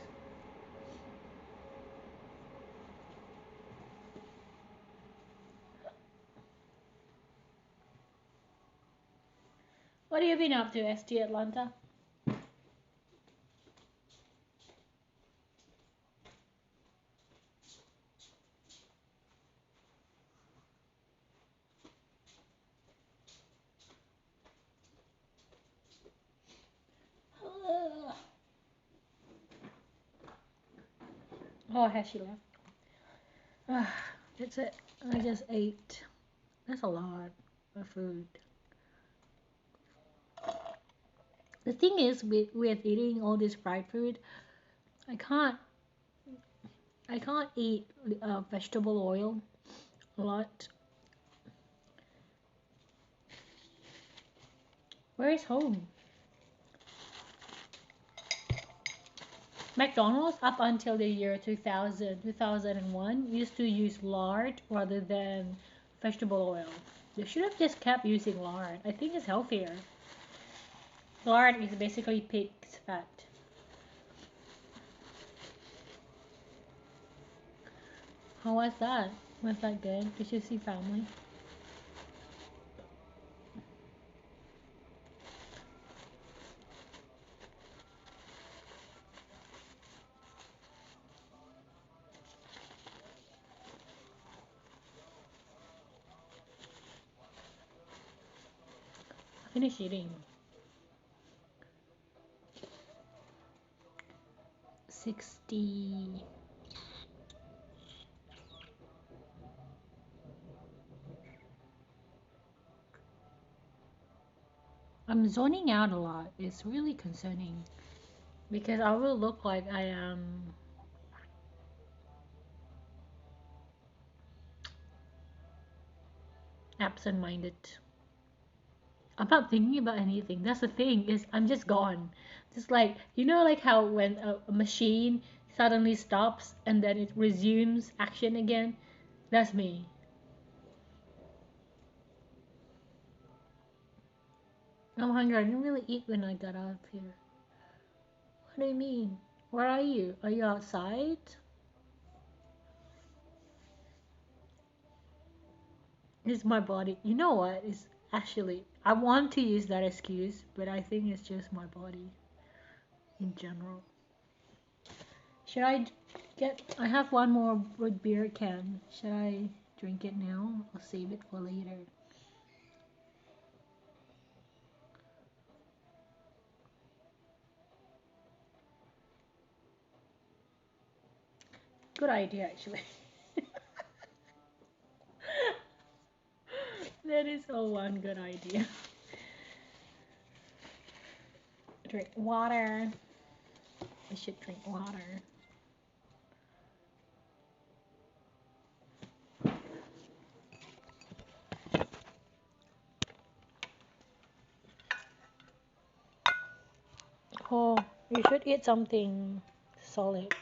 What have you been up to, ST Atlanta? Oh, has she left? That's it. I just ate. That's a lot of food. The thing is, with eating all this fried food, I can't I can't eat vegetable oil a lot. Where is home? McDonald's up until the year 2000, 2001 used to use lard rather than vegetable oil. They should have just kept using lard. I think it's healthier. Lard is basically pig's fat. How was that? Was that good? Did you see family? I finished eating. 60. I'm zoning out a lot. It's really concerning because I will look like I am absent-minded. I'm not thinking about anything. That's the thing is I'm just gone. Just like like how when a machine suddenly stops and then it resumes action again. That's me. I'm hungry. I didn't really eat when I got out of here. What do you mean? Where are you? Are you outside? It's my body. You know what? It's actually I want to use that excuse, but I think it's just my body in general. Should I get? I have one more root beer can. Should I drink it now? I'll save it for later. Good idea, actually. That is a one good idea. Drink water. I should drink water. Oh, you should eat something solid.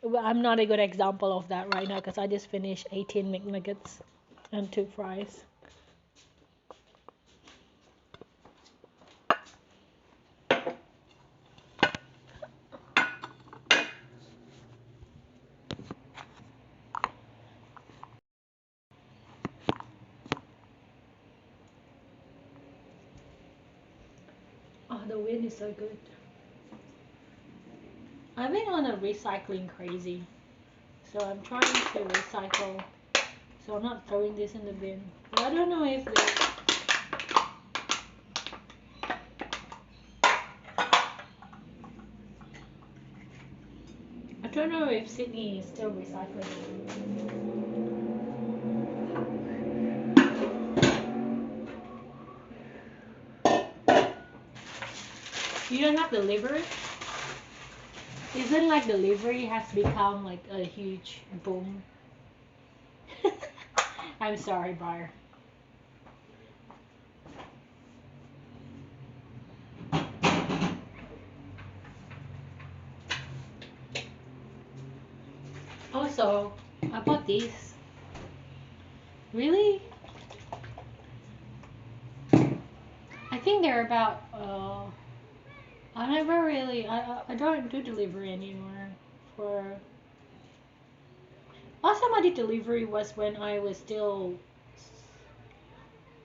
Well, I'm not a good example of that right now because I just finished 18 McNuggets and 2 fries. Oh, the wind is so good. I've been on a recycling crazy, so I'm trying to recycle. So I'm not throwing this in the bin. But I don't know if I don't know if Sydney is still recycling. You don't have delivery? Isn't like delivery has become like a huge boom? I'm sorry, Bar. Also, I bought these. Really? I think they're about I never really I don't do delivery anymore. For last time I did delivery was when I was still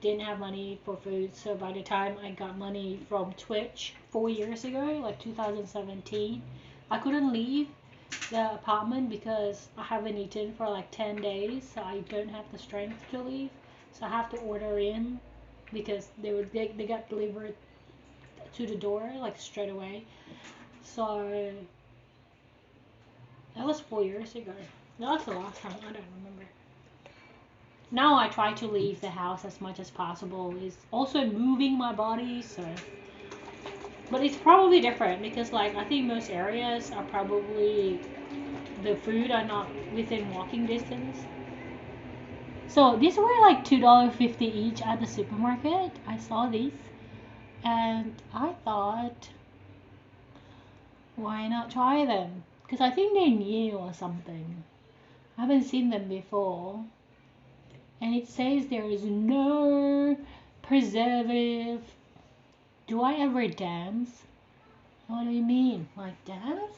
didn't have money for food. So by the time I got money from Twitch 4 years ago, like 2017, I couldn't leave the apartment because I haven't eaten for like 10 days, so I don't have the strength to leave. So I have to order in because they got delivered to the door like straight away. So that was 4 years ago. That was the last time. I don't remember. Now I try to leave the house as much as possible. Is also moving my body, so but it's probably different because like I think most areas are probably the food are not within walking distance. So these were like $2.50 each at the supermarket. I saw these and I thought, why not try them? Because I think they're new or something. I haven't seen them before. And it says there is no preservative. Do I ever dance? What do you mean? Like dance?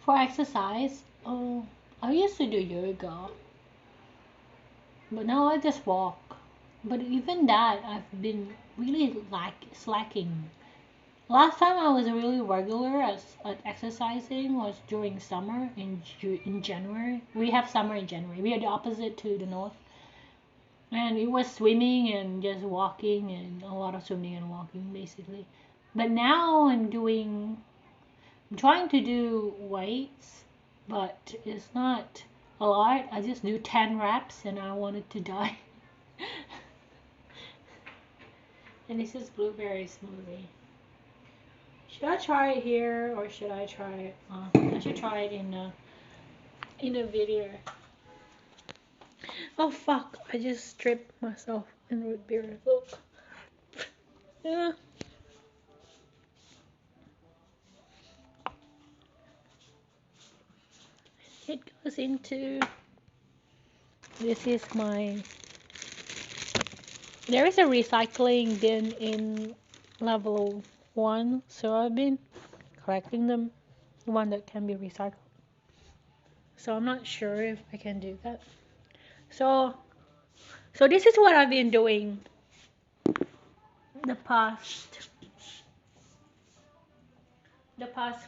For exercise? Oh, I used to do yoga. But now I just walk. But even that, I've been really like slacking. Last time I was really regular at exercising was during summer in January. We have summer in January. We are the opposite to the north. And it was swimming and just walking and a lot of swimming and walking basically. But now I'm trying to do weights, but it's not a lot. I just do 10 reps and I wanted to die. And this is blueberry smoothie. Should I try it here or should I try it? I should try it in a video. Oh fuck! I just stripped myself in root beer. Look. Yeah. It goes into. This is my. There is a recycling bin in level 1, so I've been collecting them, the one that can be recycled. So I'm not sure if I can do that. So, so this is what I've been doing the past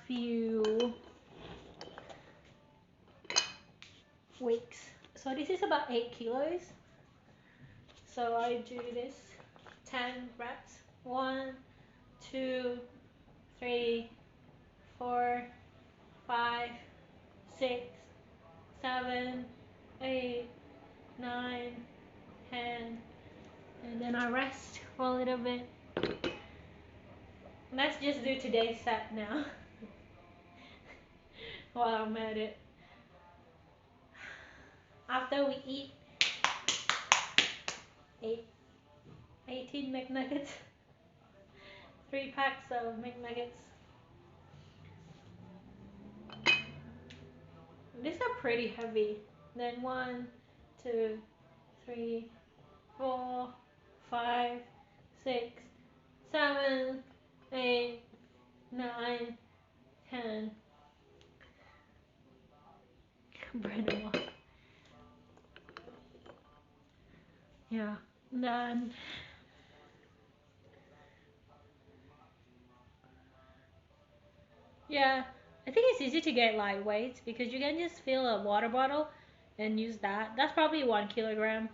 few weeks. So this is about 8 kilos. So I do this 10 reps. 1, 2, 3, 4, 5, 6, 7, 8, 9, 10, and then I rest for a little bit. Let's just do today's set now while I'm at it. After we eat, Eight, 18 McNuggets. 3 packs of McNuggets. These are pretty heavy. Then one, two, three, 4, 5, 6, 7, 8, 9, 10. Reno. Yeah. Then yeah, I think it's easy to get lightweight because you can just fill a water bottle and use that. That's probably 1 kilogram.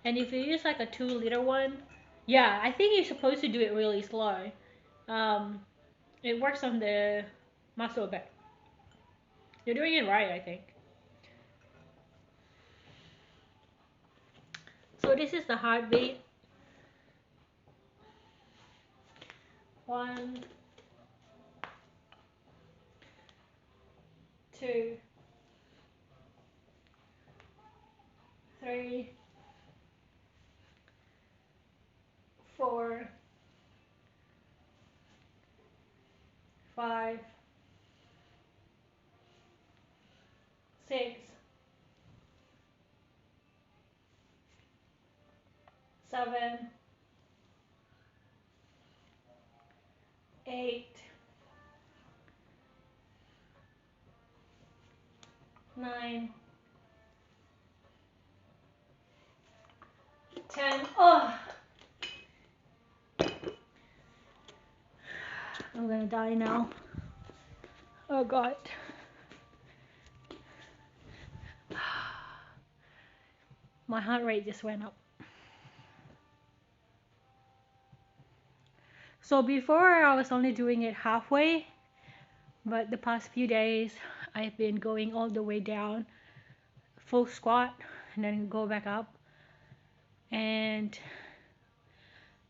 And if you use like a 2 liter one, yeah, I think you're supposed to do it really slow. Um, it works on the muscle a bit. You're doing it right, I think. So this is the heartbeat. 1, 2, 3, 4, 5, 6, 7, 8, 9, 10. Oh, I'm gonna die now. Oh god. My heart rate just went up. So before I was only doing it halfway, but the past few days I've been going all the way down, full squat, and then go back up. And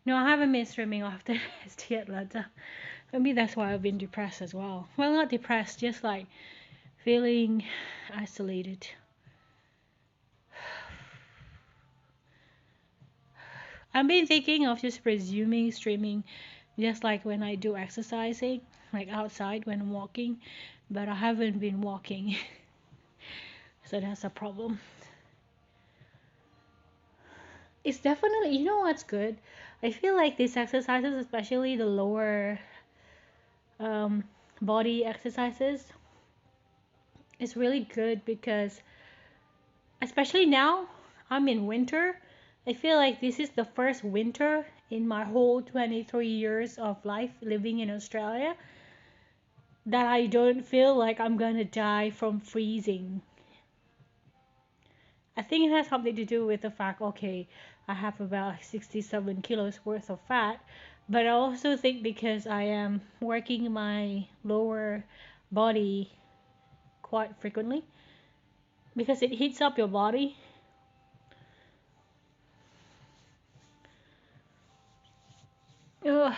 no, I haven't been swimming often as to Atlanta. Maybe that's why I've been depressed as well. Well, not depressed, just like feeling isolated. I've been thinking of just resuming streaming just like when I do exercising, like outside when I'm walking, but I haven't been walking. So that's a problem. It's definitely, you know what's good? I feel like these exercises, especially the lower um, body exercises, is really good because, especially now, I'm in winter. I feel like this is the first winter in my whole 23 years of life living in Australia that I don't feel like I'm gonna die from freezing. I think it has something to do with the fact, okay, I have about 67 kilos worth of fat, but I also think because I am working my lower body quite frequently, because it heats up your body. Ugh.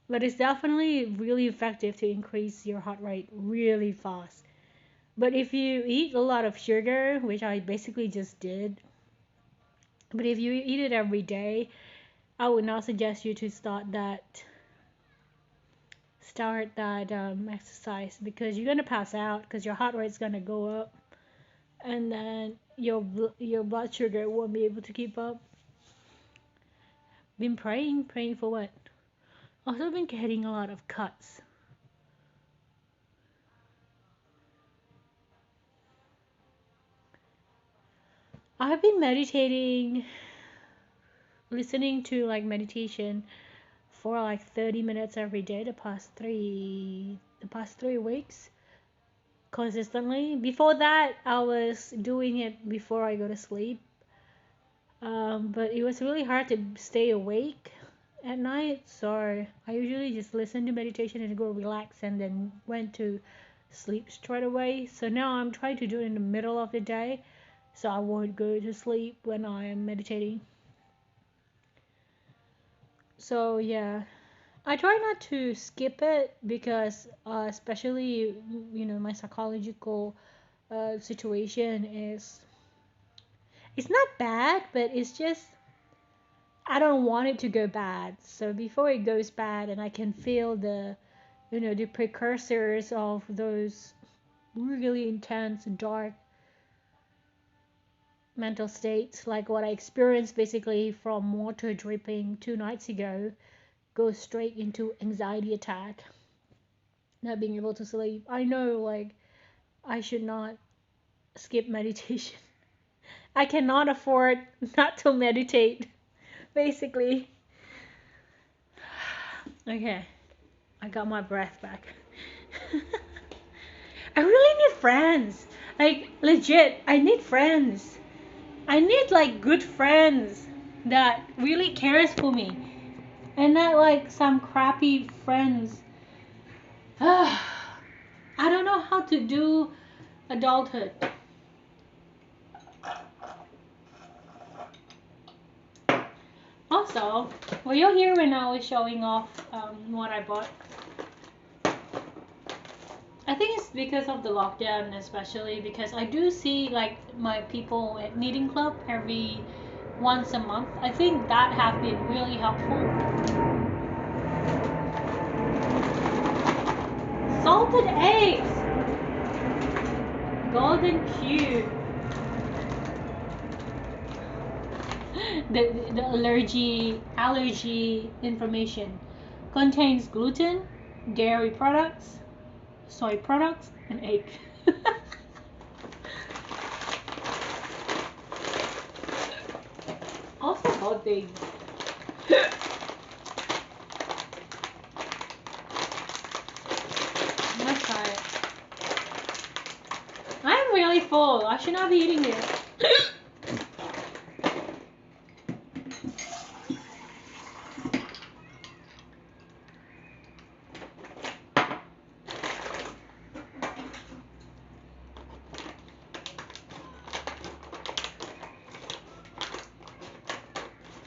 But it's definitely really effective to increase your heart rate really fast. But if you eat a lot of sugar, which I basically just did, but if you eat it every day, I would not suggest you to start that exercise because you're gonna pass out because your heart rate's gonna go up, and then your blood sugar won't be able to keep up. Been praying for what? Also been getting a lot of cuts. I've been meditating, listening to like meditation for like 30 minutes every day the past 3 weeks consistently. Before that, I was doing it before I go to sleep. But it was really hard to stay awake at night, so I usually just listen to meditation and go relax and then went to sleep straight away. So now I'm trying to do it in the middle of the day so I won't go to sleep when I am meditating. So yeah, I try not to skip it because especially my psychological situation is It's not bad, but it's just I don't want it to go bad. So before it goes bad and I can feel the precursors of those really intense, dark mental states, like what I experienced basically from water dripping 2 nights ago, goes straight into anxiety attack, not being able to sleep. I know, like, I should not skip meditation. I cannot afford not to meditate, basically. Okay, I got my breath back. I really need friends. Like, legit, I need friends. I need, like, good friends that really cares for me. And not, like, some crappy friends. I don't know how to do adulthood. Also, were you here when I was showing off what I bought? I think it's because of the lockdown, especially because I do see like my people at knitting club every once a month. I think that have been really helpful. Salted eggs, golden cube. The allergy information contains gluten, dairy products, soy products, and egg. Also hot egg. Let's try it. I'm really full. I should not be eating this.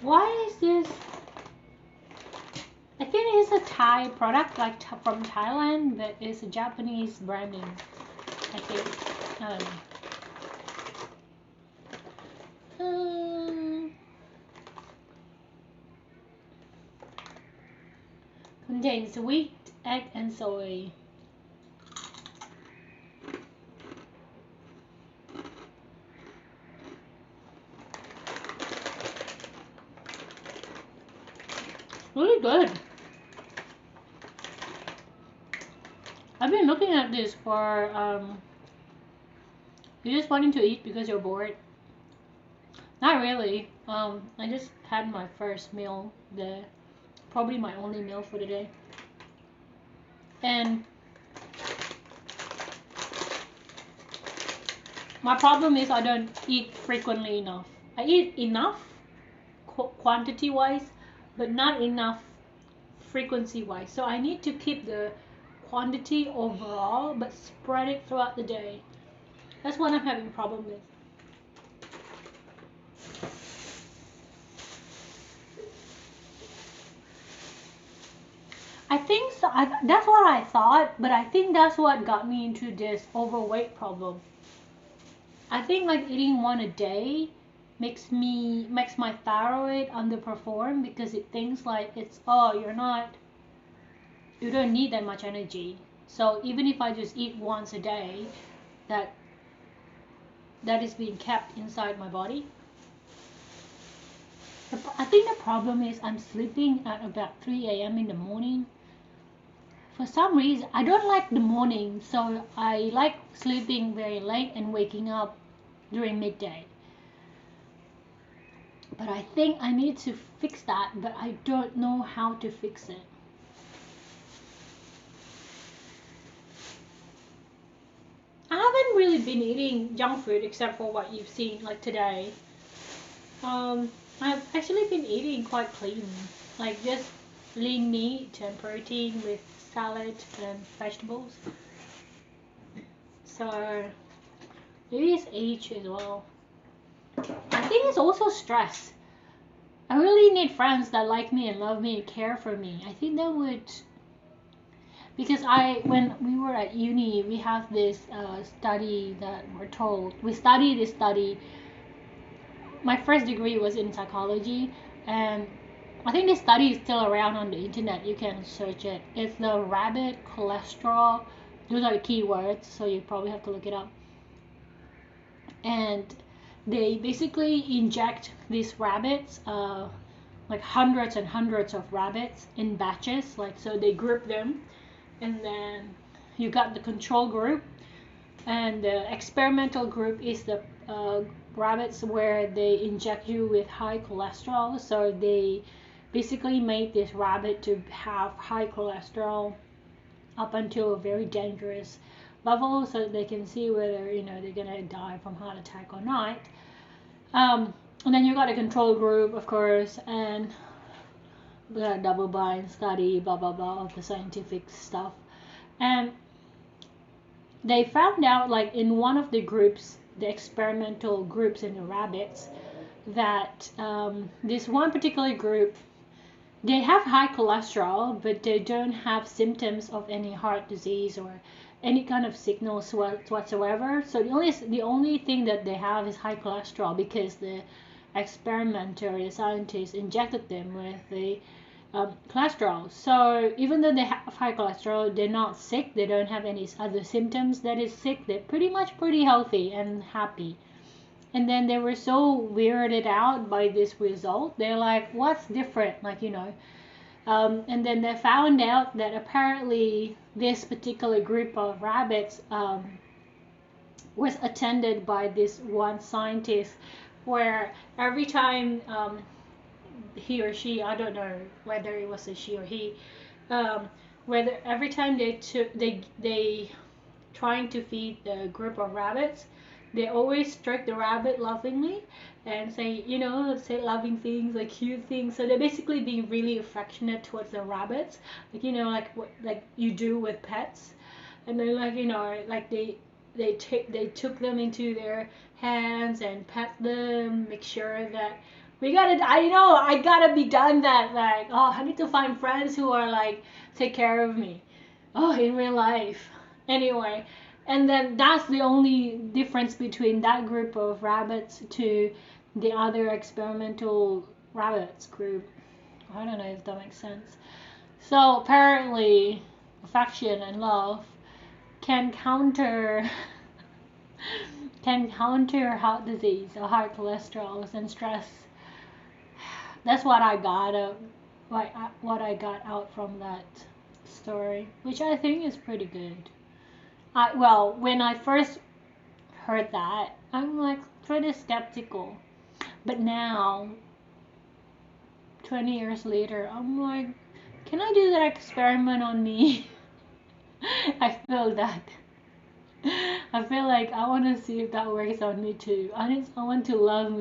Why is this? I think it's a Thai product, like from Thailand, but it's a Japanese branding. I think. Contains wheat, egg, and soy. Really good. I've been looking at this for you're just wanting to eat because you're bored. Not really. I just had my first meal there. Probably my only meal for the day. And my problem is I don't eat frequently enough. I eat enough quantity wise, but not enough frequency wise. So I need to keep the quantity overall, but spread it throughout the day. That's what I'm having a problem with. I think so. That's what I thought, but I think that's what got me into this overweight problem. I think like eating one a day makes my thyroid underperform because it thinks like you don't need that much energy. So even if I just eat once a day, that is being kept inside my body. I think the problem is I'm sleeping at about 3 a.m. in the morning. For some reason, I don't like the morning, so I like sleeping very late and waking up during midday. But I think I need to fix that, but I don't know how to fix it. I haven't really been eating junk food except for what you've seen like today. I've actually been eating quite clean, like just lean meat and protein with salad and vegetables. So maybe it's age as well. I think it's also stress. I really need friends that like me and love me and care for me. I think that would, because when we were at uni, we have this study that we're told. We study this study my first degree was in psychology, and I think this study is still around on the internet. You can search it. It's the rabbit cholesterol. Those are the keywords, so you probably have to look it up. And they basically inject these rabbits, like hundreds and hundreds of rabbits in batches. Like, so they group them, and then you got the control group, and the experimental group is the rabbits where they inject you with high cholesterol. So they basically made this rabbit to have high cholesterol up until a very dangerous level, so they can see whether they're gonna die from heart attack or not. And then you got a control group, of course, and the double blind study, blah blah blah, of the scientific stuff. And they found out, like, in one of the groups, the experimental groups in the rabbits, that this one particular group, they have high cholesterol, but they don't have symptoms of any heart disease or any kind of signals whatsoever. So the only thing that they have is high cholesterol, because the experimenter, the scientists, injected them with the cholesterol. So even though they have high cholesterol, they're not sick. They don't have any other symptoms that is sick. They're pretty healthy and happy. And then they were so weirded out by this result. They're like, what's different? And then they found out that apparently this particular group of rabbits was attended by this one scientist, where every time he or she, I don't know whether it was a she or he, whether every time they trying to feed the group of rabbits, they always stroke the rabbit lovingly and say loving things, like cute things. So they're basically being really affectionate towards the rabbits, like you do with pets. And then they took them into their hands and pet them, make sure that I gotta be done that. Like, oh, I need to find friends who are like take care of me, oh, in real life. Anyway, and then that's the only difference between that group of rabbits to the other experimental rabbits group. I don't know if that makes sense. So apparently affection and love can counter heart disease or high cholesterol and stress. That's what I got out from that story, which I think is pretty good. When I first heard that, I'm like pretty skeptical, but now 20 years later, I'm like, can I do that experiment on me? I feel that. I feel like I want to see if that works on me too. I want to love me